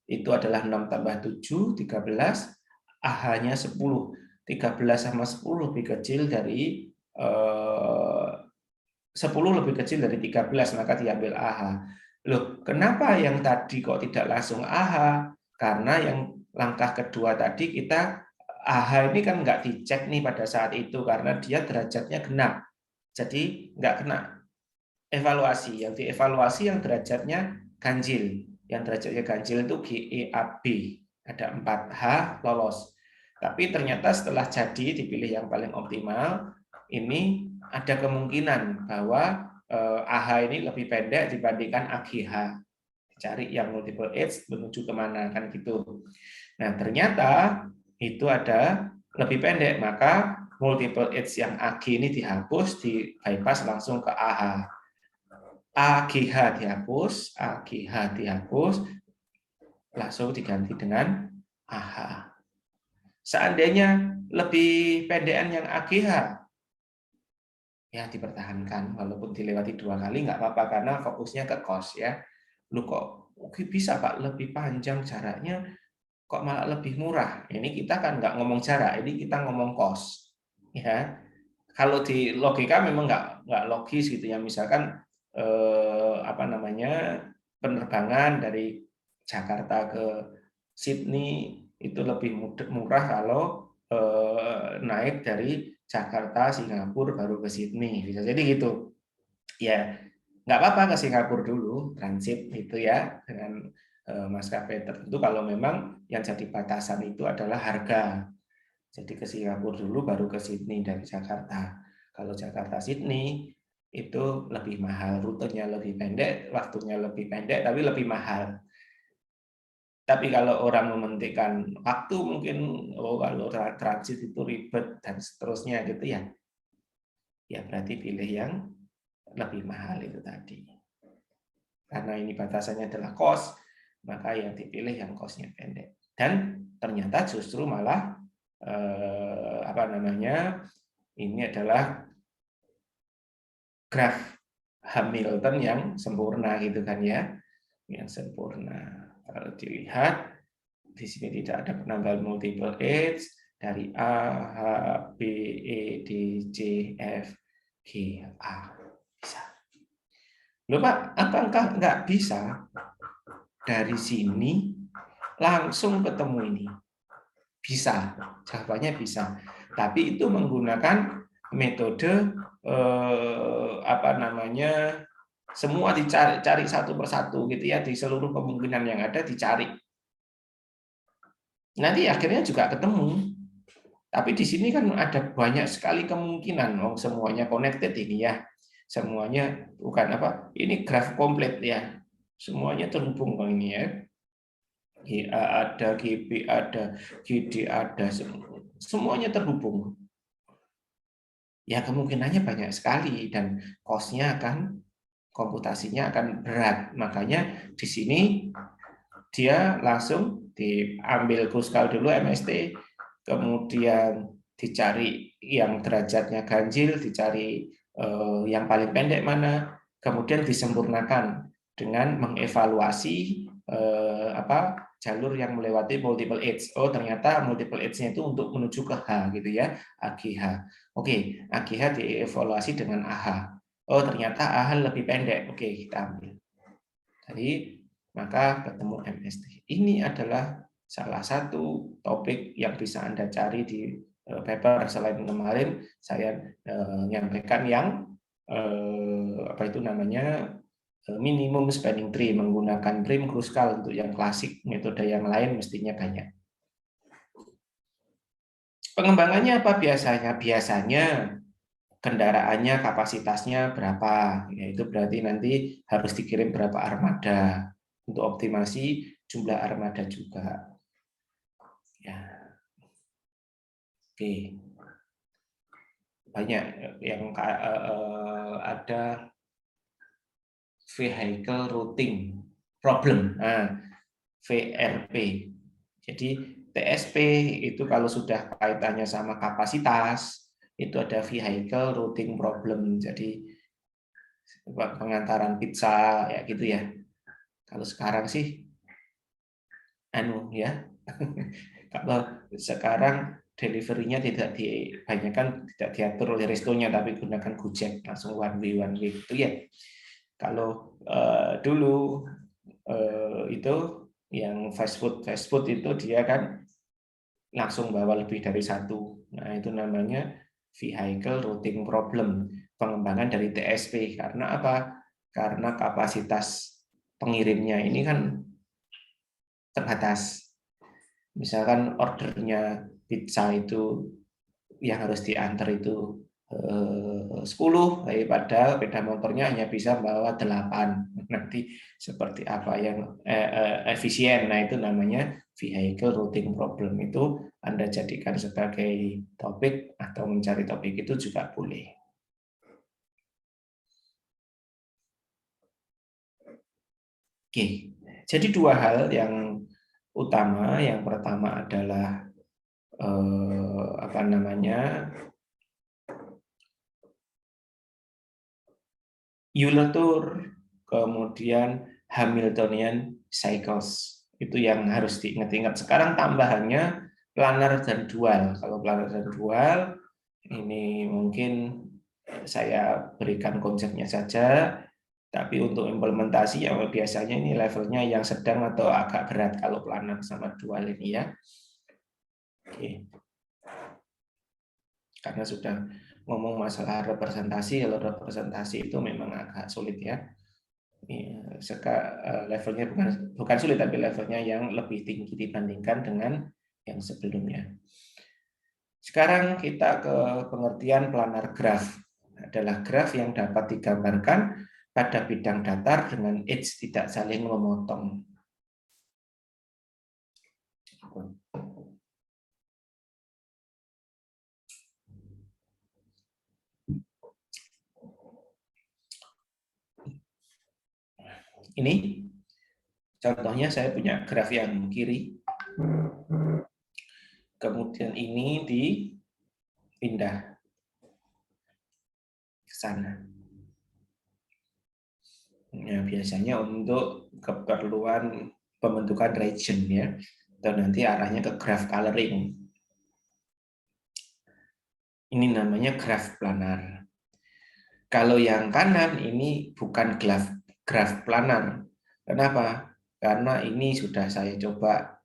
itu adalah 6 tambah 7, 13. AH-nya 10. 13 sama 10 lebih kecil dari 10 lebih kecil dari 13, maka diambil AH. Loh, kenapa yang tadi kok tidak langsung AH? Karena yang langkah kedua tadi kita AH ini kan nggak dicek nih pada saat itu karena dia derajatnya genap. Jadi nggak kena evaluasi. Yang dievaluasi yang derajatnya ganjil. Yang derajatnya ganjil itu GEAB. Ada 4H lolos. Tapi ternyata setelah jadi dipilih yang paling optimal, ini ada kemungkinan bahwa AH ini lebih pendek dibandingkan AGH. Cari yang multiple edge menuju kemana, kan gitu. Nah, ternyata itu ada lebih pendek, maka multiple edge yang AG ini dihapus, di bypass langsung ke AH. AGH dihapus, AGH dihapus, langsung diganti dengan AH. Seandainya lebih pendekan yang AGH, ya dipertahankan, walaupun dilewati 2 kali nggak apa-apa, karena fokusnya ke cost ya. Lu kok bisa Pak lebih panjang jaraknya, kok malah lebih murah? Ini kita kan nggak ngomong jarak, ini kita ngomong cost. Ya, kalau di logika memang nggak logis gitu ya. Misalkan apa namanya, penerbangan dari Jakarta ke Sydney itu lebih murah kalau naik dari Jakarta, Singapura baru ke Sydney, bisa jadi gitu. Ya, nggak apa-apa ke Singapura dulu transit itu ya dengan maskapai tertentu kalau memang yang jadi batasan itu adalah harga. Jadi ke Singapura dulu baru ke Sydney dari Jakarta. Kalau Jakarta Sydney itu lebih mahal, rutenya lebih pendek, waktunya lebih pendek tapi lebih mahal. Tapi kalau orang mementingkan waktu mungkin, oh kalau transit itu ribet dan seterusnya gitu ya, ya berarti pilih yang lebih mahal itu tadi. Karena ini batasannya adalah cost, maka yang dipilih yang cost-nya pendek. Dan ternyata justru malah apa namanya, ini adalah graf Hamilton yang sempurna gitu kan ya, yang sempurna. Kalau dilihat di sini tidak ada penambahan multiple edge dari A, H, B, E, D, C, F, G, A. Bisa. Loh Pak, apakah nggak bisa dari sini langsung ketemu ini? Bisa, jawabannya bisa. Tapi itu menggunakan metode apa namanya, semua dicari satu persatu gitu ya, di seluruh kemungkinan yang ada dicari. Nanti akhirnya juga ketemu. Tapi di sini kan ada banyak sekali kemungkinan, semuanya connected ini ya. Semuanya bukan apa, ini graf komplit ya. Semuanya terhubung ini ya. GA ada, GB ada, GD ada, semuanya terhubung. Ya kemungkinannya banyak sekali dan cost-nya akan, komputasinya akan berat. Makanya di sini dia langsung diambil Kruskal dulu MST, kemudian dicari yang derajatnya ganjil, dicari yang paling pendek mana, kemudian disempurnakan dengan mengevaluasi apa jalur yang melewati multiple edge. Oh ternyata multiple edge-nya itu untuk menuju ke H gitu ya, AGH. Oke, AGH dievaluasi dengan AH. Oh ternyata AH lebih pendek. Oke, kita ambil. Jadi maka ketemu MST. Ini adalah salah satu topik yang bisa Anda cari di paper. Selain kemarin saya menyampaikan yang apa itu namanya, minimum spanning tree, menggunakan Prim Kruskal untuk yang klasik. Metode yang lain mestinya banyak. Pengembangannya apa biasanya? Biasanya kendaraannya kapasitasnya berapa, yaitu berarti nanti harus dikirim berapa armada untuk optimasi jumlah armada juga. Ya, oke. Banyak yang ada vehicle routing. problem. Nah, VRP. Jadi TSP itu kalau sudah kaitannya sama kapasitas, itu ada vehicle routing problem. Jadi pengantaran pizza ya gitu ya. Kalau sekarang sih anu ya. Kalau sekarang deliverynya tidak dibanyakan tidak diatur oleh restonya tapi gunakan Gojek langsung one way itu ya. Kalau dulu itu yang fast food itu dia kan langsung bawa lebih dari satu. Nah, itu namanya vehicle routing problem, pengembangan dari TSP. Karena apa? Karena kapasitas pengirimnya ini kan terbatas. Misalkan ordernya pizza itu yang harus diantar itu 10, padahal sepeda motornya hanya bisa bawa 8. Nanti seperti apa yang efisien. Nah, itu namanya vehicle routing problem. Itu Anda jadikan sebagai topik atau mencari topik itu juga boleh. Oke, jadi dua hal yang utama. Yang pertama adalah apa namanya, Euler Tour, kemudian Hamiltonian Cycles. Itu yang harus diingat-ingat. Sekarang tambahannya planar dan dual. Kalau planar dan dual, ini mungkin saya berikan konsepnya saja, tapi untuk implementasi yang biasanya ini levelnya yang sedang atau agak berat kalau planar sama dual ini ya. Oke. Karena sudah ngomong masalah representasi, kalau representasi itu memang agak sulit ya. Levelnya bukan sulit, tapi levelnya yang lebih tinggi dibandingkan dengan yang sebelumnya. Sekarang kita ke pengertian planar graph. Adalah graf yang dapat digambarkan pada bidang datar dengan edge tidak saling memotong. Ini contohnya saya punya graf yang kiri. Kemudian ini dipindah ke sana. Ya, biasanya untuk keperluan pembentukan region ya, atau nanti arahnya ke graph coloring. Ini namanya graph planar. Kalau yang kanan ini bukan graph planar. Kenapa? Karena ini sudah saya coba,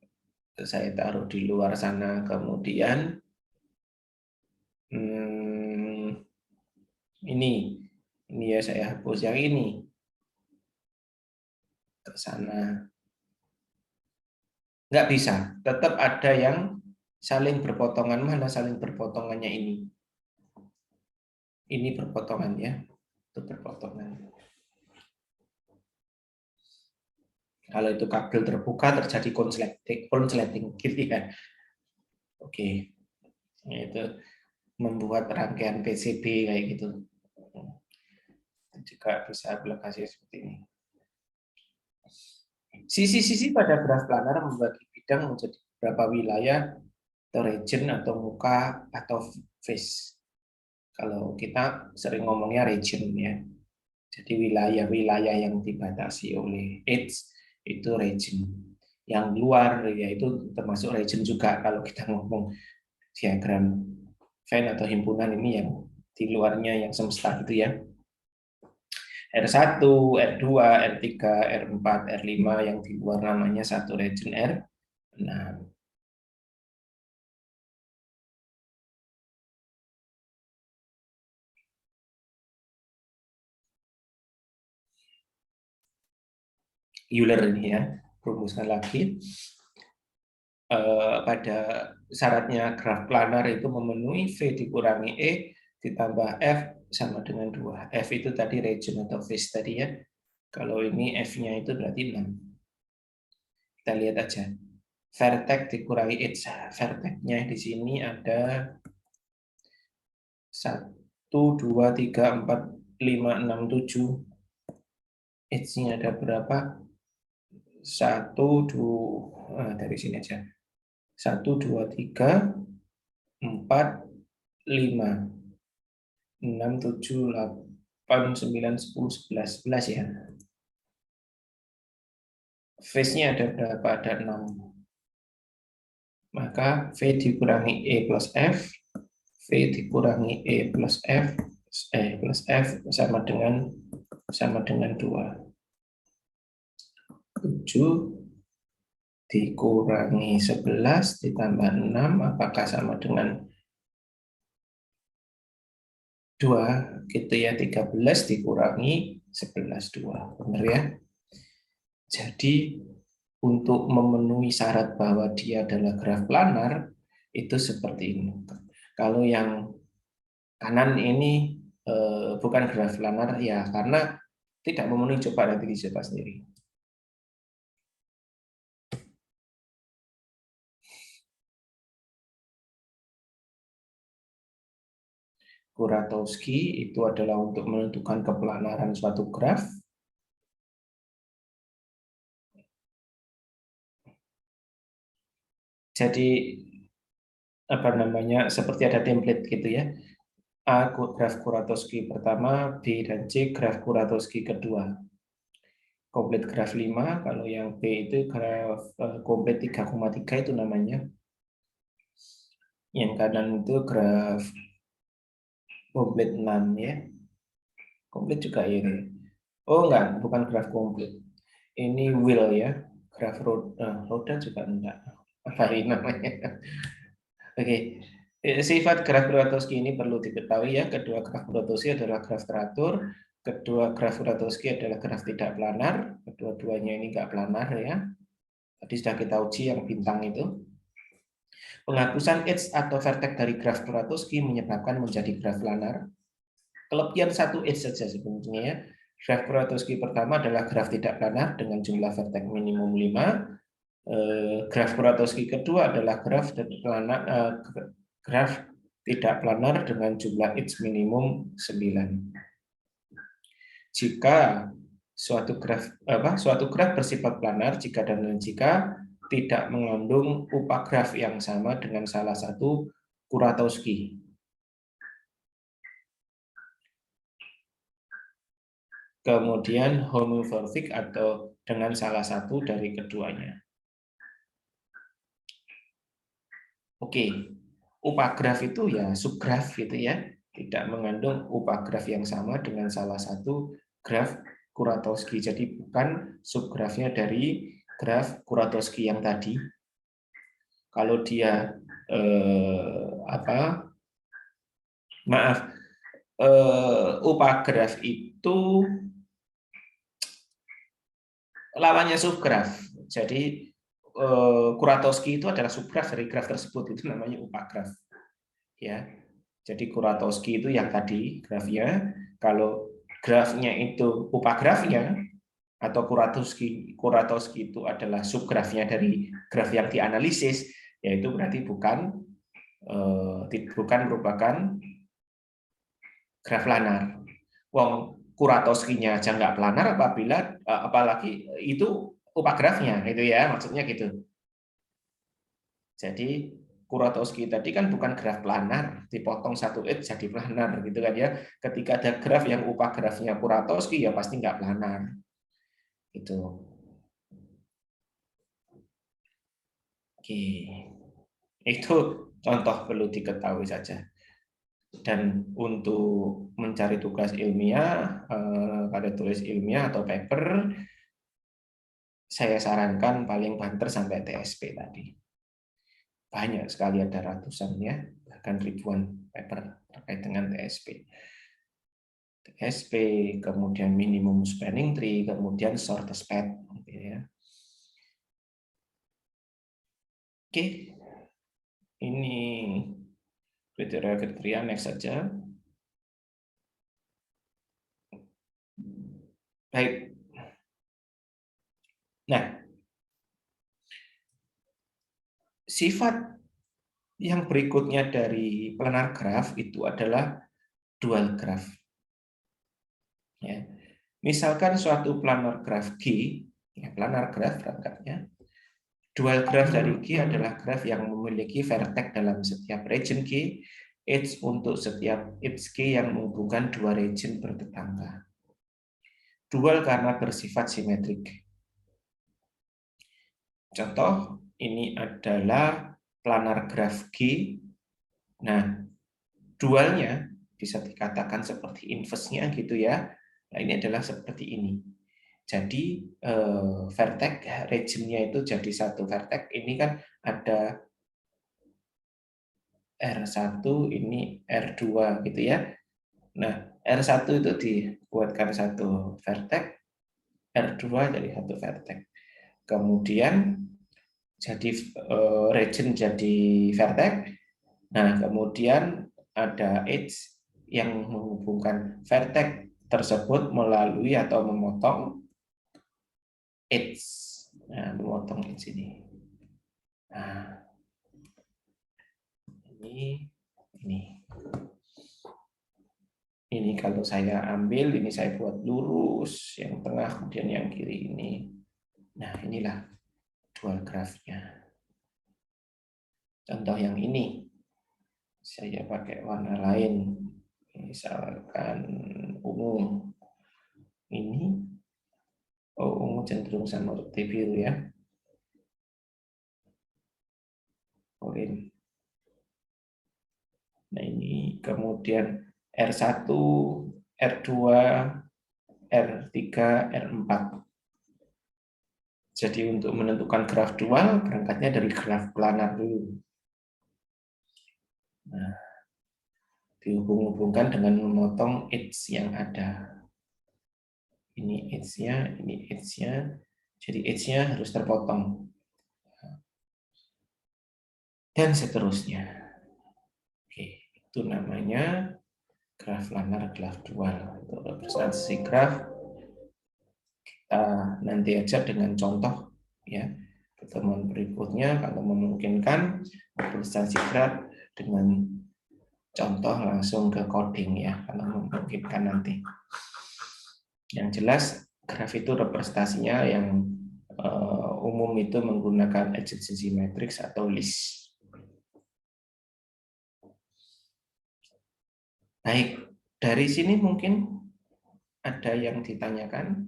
saya taruh di luar sana, kemudian ini ya saya hapus yang ini ke sana. Nggak bisa, tetap ada yang saling berpotongan. Mana saling berpotongannya ini? Ini berpotongan ya, itu berpotongan. Kalau itu kabel terbuka terjadi konsleting gitu ya. Oke, itu membuat rangkaian PCB kayak gitu. Juga bisa aplikasi seperti ini. Sisi-sisi pada graf planar membagi bidang menjadi beberapa wilayah atau region atau muka atau face. Kalau kita sering ngomongnya region ya. Jadi wilayah-wilayah yang dibatasi oleh edge itu region. Yang luar yaitu termasuk region juga kalau kita ngomong diagram Venn atau himpunan ini yang di luarnya yang semesta gitu ya. R1, R2, R3, R4, R5 yang di luar namanya satu region R6. Euler ini ya, rumuskan lagi. Pada syaratnya graf planar itu memenuhi V dikurangi E ditambah F sama dengan 2. F itu tadi region atau phase tadi ya. Kalau ini F-nya itu berarti 6. Kita lihat aja. Vertex dikurangi edge. Vertex-nya di sini ada 1, 2, 3, 4, 5, 6, 7. Edge-nya ada berapa? dari sini aja. 1, 2, 3, 4, 5, 6, 7, 8, 9, 10, 11, 11 ya. Phase-nya ada berapa? Ada 6. Maka V dikurangi E plus F, V dikurangi E plus F, plus F sama dengan 2. 7 dikurangi 11 ditambah 6, apakah sama dengan 2? Gitu ya, 13 dikurangi 11, 2. Benar ya? Jadi, untuk memenuhi syarat bahwa dia adalah graf planar, itu seperti ini. Kalau yang kanan ini bukan graf planar, ya karena tidak memenuhi, coba nanti dicoba sendiri. Kuratowski itu adalah untuk menentukan keplanaran suatu graf. Jadi apa namanya, seperti ada template gitu ya. A graf Kuratowski pertama, B dan C graf Kuratowski kedua. Komplit graf 5, kalau yang B itu graf komplit 3,3 itu namanya. Yang kanan itu graf komplit 6 ya. Komplit juga ini. Oh enggak, bukan graf komplit. Ini wheel ya. Graf roda juga enggak. Apa ini namanya? Oke. Sifat graf Kuratowski ini perlu diketahui ya. Kedua graf Kuratowski adalah graf teratur. Kedua graf Kuratowski adalah graf tidak planar. Kedua-duanya ini enggak planar ya. Tadi sudah kita uji yang bintang itu. Penghapusan edge atau vertex dari graf Kuratowski menyebabkan menjadi graf planar. Kelebihan satu edge saja sebenarnya ya. Graf Kuratowski pertama adalah graf tidak planar dengan jumlah vertex minimum 5. Graf Kuratowski kedua adalah graf tidak planar dengan jumlah edge minimum 9. Jika suatu graf bersifat planar jika dan jika tidak mengandung upagraf yang sama dengan salah satu Kuratowski. Kemudian homomorfik atau dengan salah satu dari keduanya. Oke, upagraf itu ya subgraf gitu ya, tidak mengandung upagraf yang sama dengan salah satu graf Kuratowski. Jadi bukan subgrafnya dari graf Kuratowski yang tadi. Kalau dia upagraf itu lawannya subgraf. Jadi Kuratowski itu adalah subgraf dari graf tersebut, itu namanya upagraf. Ya. Jadi Kuratowski itu yang tadi grafnya, kalau grafnya itu upagrafnya atau Kuratowski itu adalah subgrafnya dari graf yang dianalisis, yaitu berarti bukan merupakan graf planar. Wong Kuratowskinya aja nggak planar, apalagi itu upagrafnya, itu ya maksudnya gitu. Jadi Kuratowski tadi kan bukan graf planar, dipotong satu edge jadi planar gitu kan ya. Ketika ada graf yang upagrafnya Kuratowski ya pasti nggak planar. Itu. Oke. Itu contoh perlu diketahui saja. Dan untuk mencari tugas ilmiah, pada tulis ilmiah atau paper, saya sarankan paling banter sampai TSP tadi. Banyak sekali, ada ratusan ya, bahkan ribuan paper terkait dengan TSP. TSP, kemudian minimum spanning tree, kemudian shortest path. Ya. Oke, ini kriteria next saja. Baik. Nah, sifat yang berikutnya dari planar graph itu adalah dual graph. Ya. Misalkan suatu planar graph G, Ya, planar graph berangkatnya. Dual graph dari G adalah graph yang memiliki vertex dalam setiap region G, edge untuk setiap edge G yang menghubungkan dua region bertetangga. Dual karena bersifat simetrik. Contoh, ini adalah planar graph G. Nah, dualnya bisa dikatakan seperti inverse-nya gitu ya. Nah, ini adalah seperti ini. Jadi vertex region-nya itu jadi satu vertex. Ini kan ada R1, ini R2 gitu ya. Nah, R1 itu dibuatkan satu vertex, R2 jadi satu vertex. Kemudian jadi region jadi vertex. Nah, kemudian ada edge yang menghubungkan vertex tersebut melalui atau memotong edge. Nah, memotong edge ini. Nah, ini. Ini kalau saya ambil, ini saya buat lurus, yang tengah, kemudian yang kiri ini. Nah, inilah dual grafnya. Contoh yang ini, saya pakai warna lain, misalkan ungu. Ini, ungu cenderung sama seperti biru ya. Orange. Nah, ini kemudian R1, R2, R3, R4. Jadi untuk menentukan graf dual, berangkatnya dari graf planar dulu. Nah, dihubung-hubungkan dengan memotong edge yang ada. Ini edge-nya, ini edge-nya. Jadi edge-nya harus terpotong. Dan seterusnya. Oke, itu namanya graf planar, graf dual. Untuk representasi graf, kita nanti aja dengan contoh ya. Pertemuan berikutnya kalau memungkinkan representasi graf dengan contoh langsung ke coding ya, kalau memungkinkan nanti. Yang jelas graf itu representasinya yang umum itu menggunakan adjacency matrix atau list. Baik, dari sini mungkin ada yang ditanyakan.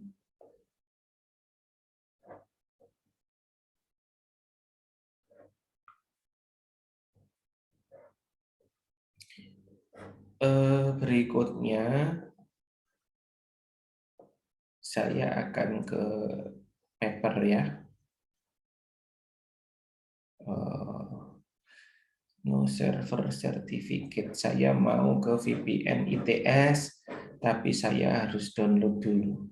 Berikutnya saya akan ke paper ya. No server certificate. Saya mau ke VPN ITS, tapi saya harus download dulu.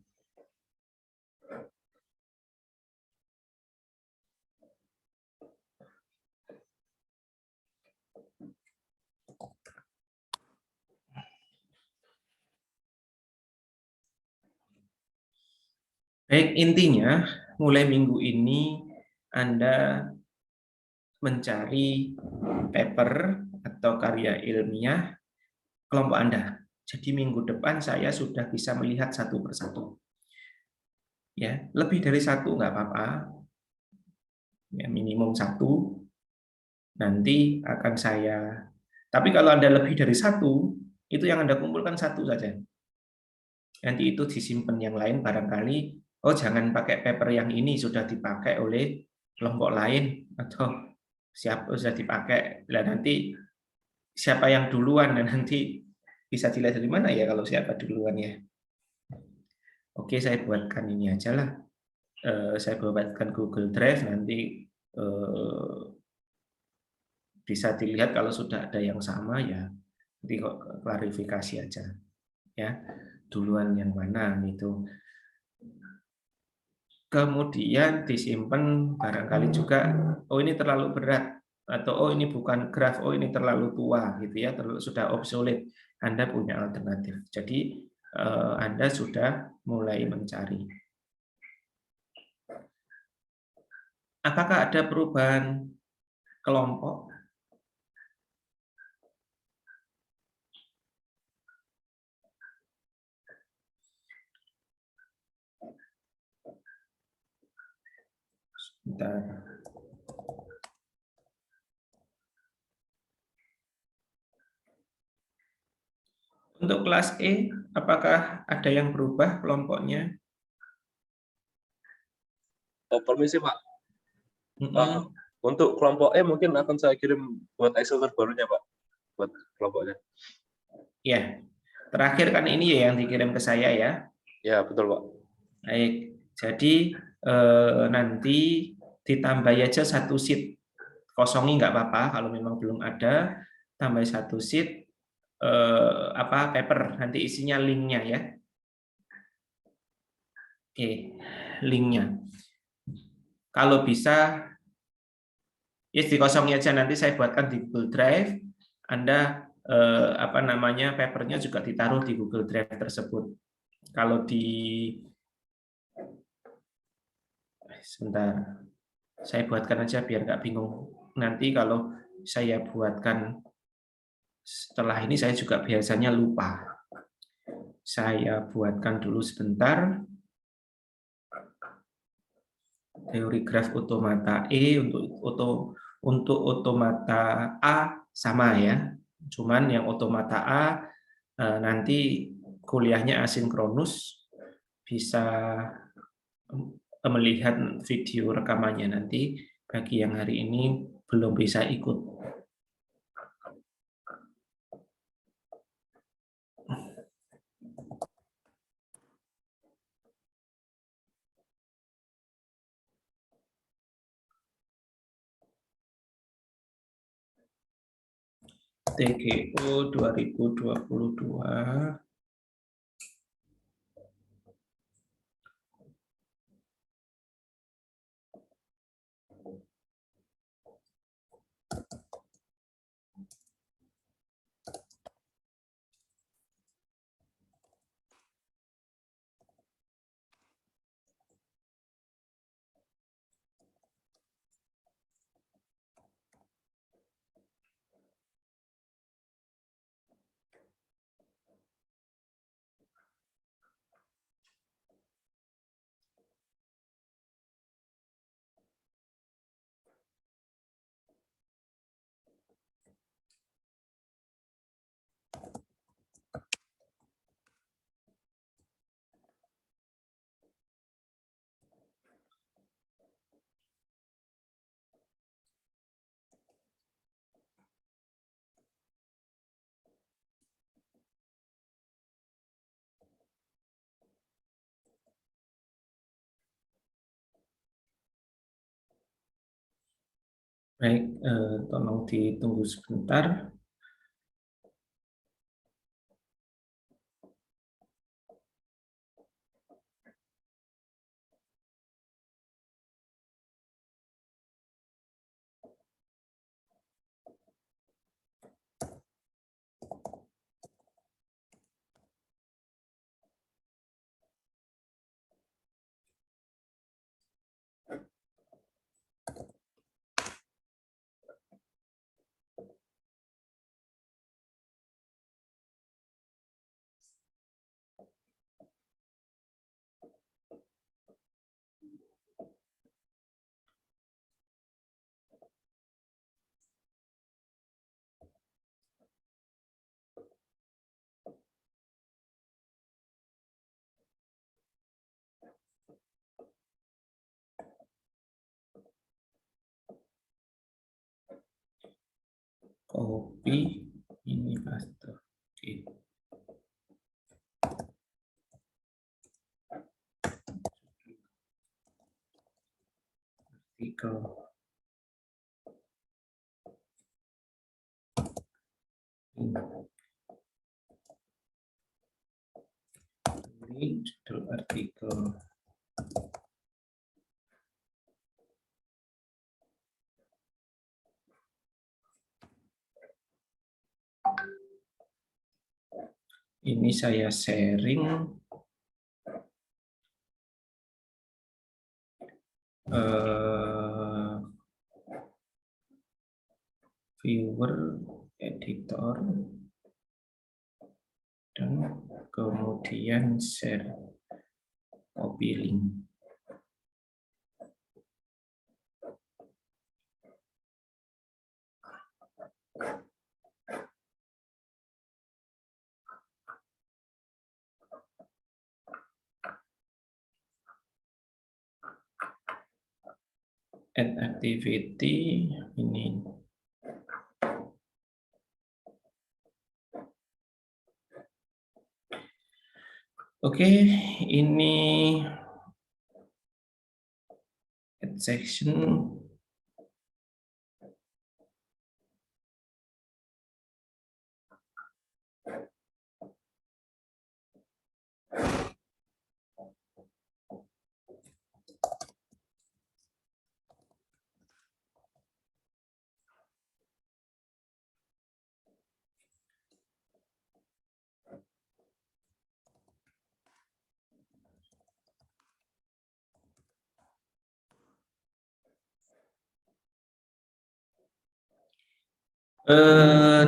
Baik, intinya mulai minggu ini Anda mencari paper atau karya ilmiah kelompok Anda. Jadi minggu depan saya sudah bisa melihat satu persatu. Ya, lebih dari satu nggak apa-apa. Ya, minimum satu. Nanti akan saya. Tapi kalau Anda lebih dari satu, itu yang Anda kumpulkan satu saja. Nanti itu disimpan yang lain barangkali. Oh, jangan pakai paper yang ini sudah dipakai oleh kelompok lain atau siapa sudah dipakai. Lah nanti siapa yang duluan dan nanti bisa dilihat dari mana ya kalau siapa duluan ya. Oke, saya buatkan ini aja lah. Saya buatkan Google Drive nanti bisa dilihat kalau sudah ada yang sama ya. Nanti kok klarifikasi aja ya. Duluan yang mana gitu. Kemudian disimpan barangkali juga, oh ini terlalu berat atau oh ini bukan graf, oh ini terlalu tua gitu ya, sudah obsolete. Anda punya alternatif. Jadi Anda sudah mulai mencari. Apakah ada perubahan kelompok? Sebentar. Untuk kelas E, apakah ada yang berubah kelompoknya? Oh, permisi Pak. Untuk kelompok E mungkin akan saya kirim buat Excel terbarunya Pak, buat kelompoknya. Ya, terakhir kan ini ya yang dikirim ke saya ya. Ya, betul Pak. Baik, jadi nanti ditambah aja satu sheet. Kosongi nggak apa-apa kalau memang belum ada, tambah satu sheet paper, nanti isinya linknya ya. Oke, linknya. Kalau bisa, ya dikosongi aja, nanti saya buatkan di Google Drive. Anda papernya juga ditaruh di Google Drive tersebut. Kalau sebentar, saya buatkan aja biar nggak bingung. Nanti kalau saya buatkan setelah ini, saya juga biasanya lupa. Saya buatkan dulu sebentar. Teori graf otomata E untuk otomata A sama ya. Cuman yang otomata A nanti kuliahnya asinkronus, bisa melihat video rekamannya nanti. Bagi yang hari ini belum bisa ikut. TGO 2022. Baik, tolong ditunggu sebentar. Copy ini paste. Oke. Artikel. Ini judul artikel. Ini saya sharing viewer, editor, dan kemudian share, copy link. Add activity ini. Oke, ini add section.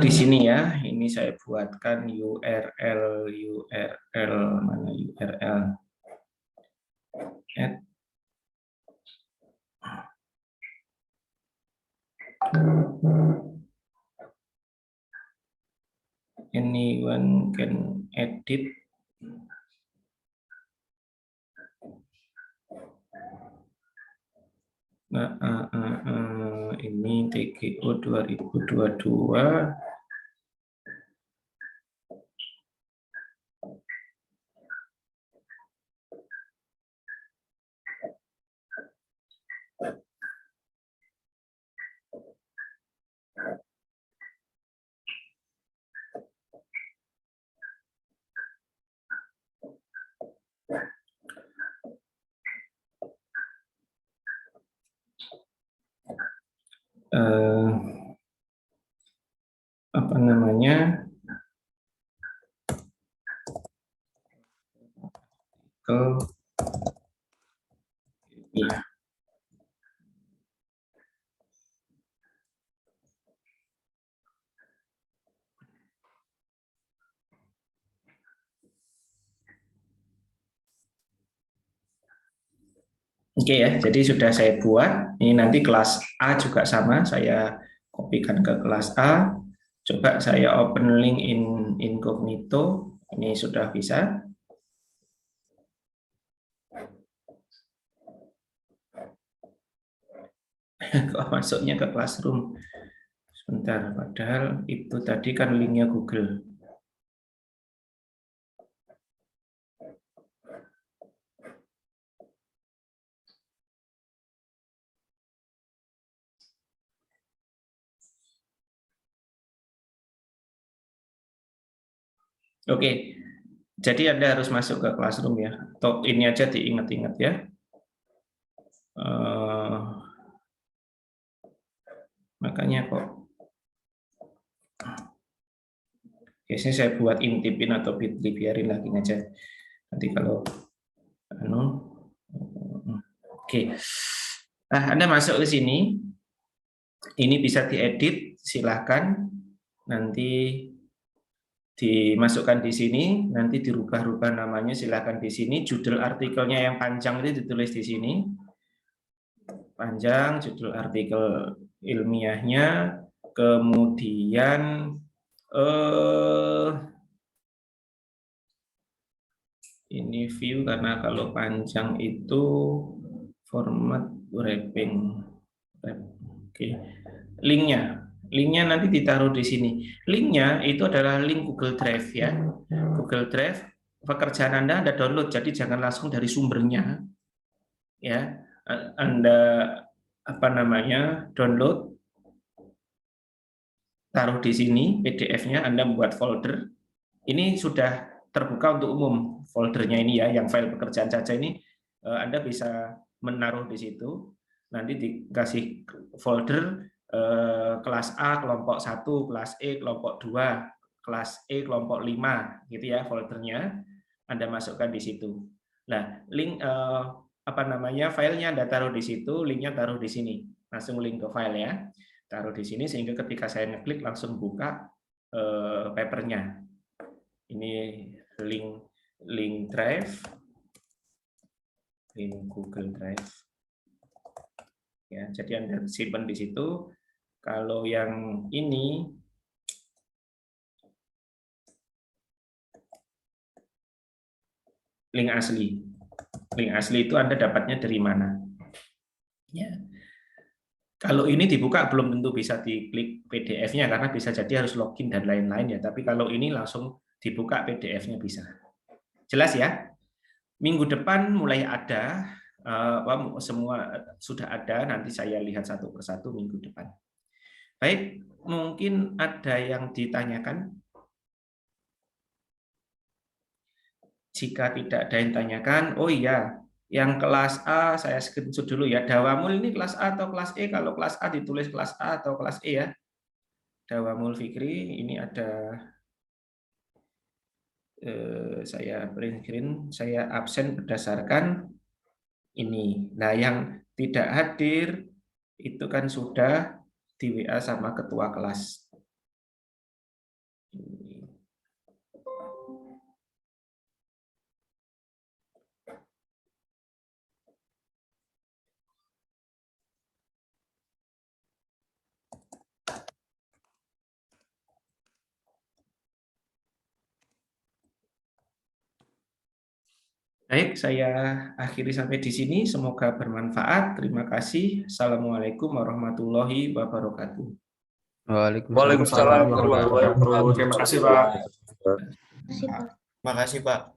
Di sini ya, ini saya buatkan URL mana URL add anyone can edit ini TGO 2022. Apa namanya ke ya. Oke ya, jadi sudah saya buat. Ini nanti kelas A juga sama, saya kopikan ke kelas A. Coba saya open link incognito. Ini sudah bisa. Kok masuknya ke Classroom? Sebentar, padahal itu tadi kan linknya Google. Oke, jadi Anda harus masuk ke Classroom ya. Atau ini aja diingat-ingat ya. Makanya kok biasanya saya buat intipin atau bitly, biarin lagi aja. Nanti kalau oke. Nah, Anda masuk ke sini. Ini bisa diedit, silahkan. Nanti dimasukkan di sini, nanti dirubah-rubah namanya, silahkan di sini. Judul artikelnya yang panjang itu ditulis di sini. Panjang, judul artikel ilmiahnya, kemudian ini view, karena kalau panjang itu format wrapping. Oke. Linknya nanti ditaruh di sini. Linknya itu adalah link Google Drive ya. Google Drive, pekerjaan Anda download, jadi jangan langsung dari sumbernya. Ya, Anda apa namanya download, taruh di sini PDF-nya, Anda membuat folder. Ini sudah terbuka untuk umum foldernya ini ya, yang file pekerjaan saja ini Anda bisa menaruh di situ. Nanti dikasih folder kelas A kelompok 1, kelas E kelompok 2, kelas E kelompok 5 gitu ya foldernya. Anda masukkan di situ. Nah, link apa namanya filenya Anda taruh di situ, linknya taruh di sini. Langsung link ke file ya. Taruh di sini sehingga ketika saya ngeklik langsung buka papernya. Ini link Drive, link Google Drive. Ya, jadi Anda simpan di situ. Kalau yang ini link asli. Link asli itu Anda dapatnya dari mana? Ya. Kalau ini dibuka belum tentu bisa diklik PDF-nya karena bisa jadi harus login dan lain-lain ya. Tapi kalau ini langsung dibuka PDF-nya bisa. Jelas ya? Minggu depan mulai ada, semua sudah ada. Nanti saya lihat satu persatu minggu depan. Baik, mungkin ada yang ditanyakan. Jika tidak ada yang tanyakan, oh iya, yang kelas A saya screenshot dulu ya. Dawamul ini kelas A atau kelas E? Kalau kelas A ditulis kelas A atau kelas E ya. Dawamul Fikri ini ada saya print screen, saya absen berdasarkan ini. Nah, yang tidak hadir itu kan sudah di WA sama ketua kelas. Baik, saya akhiri sampai di sini. Semoga bermanfaat. Terima kasih. Assalamualaikum warahmatullahi wabarakatuh. Waalaikumsalam warahmatullahi wabarakatuh. Terima kasih, Pak. Terima kasih, Pak.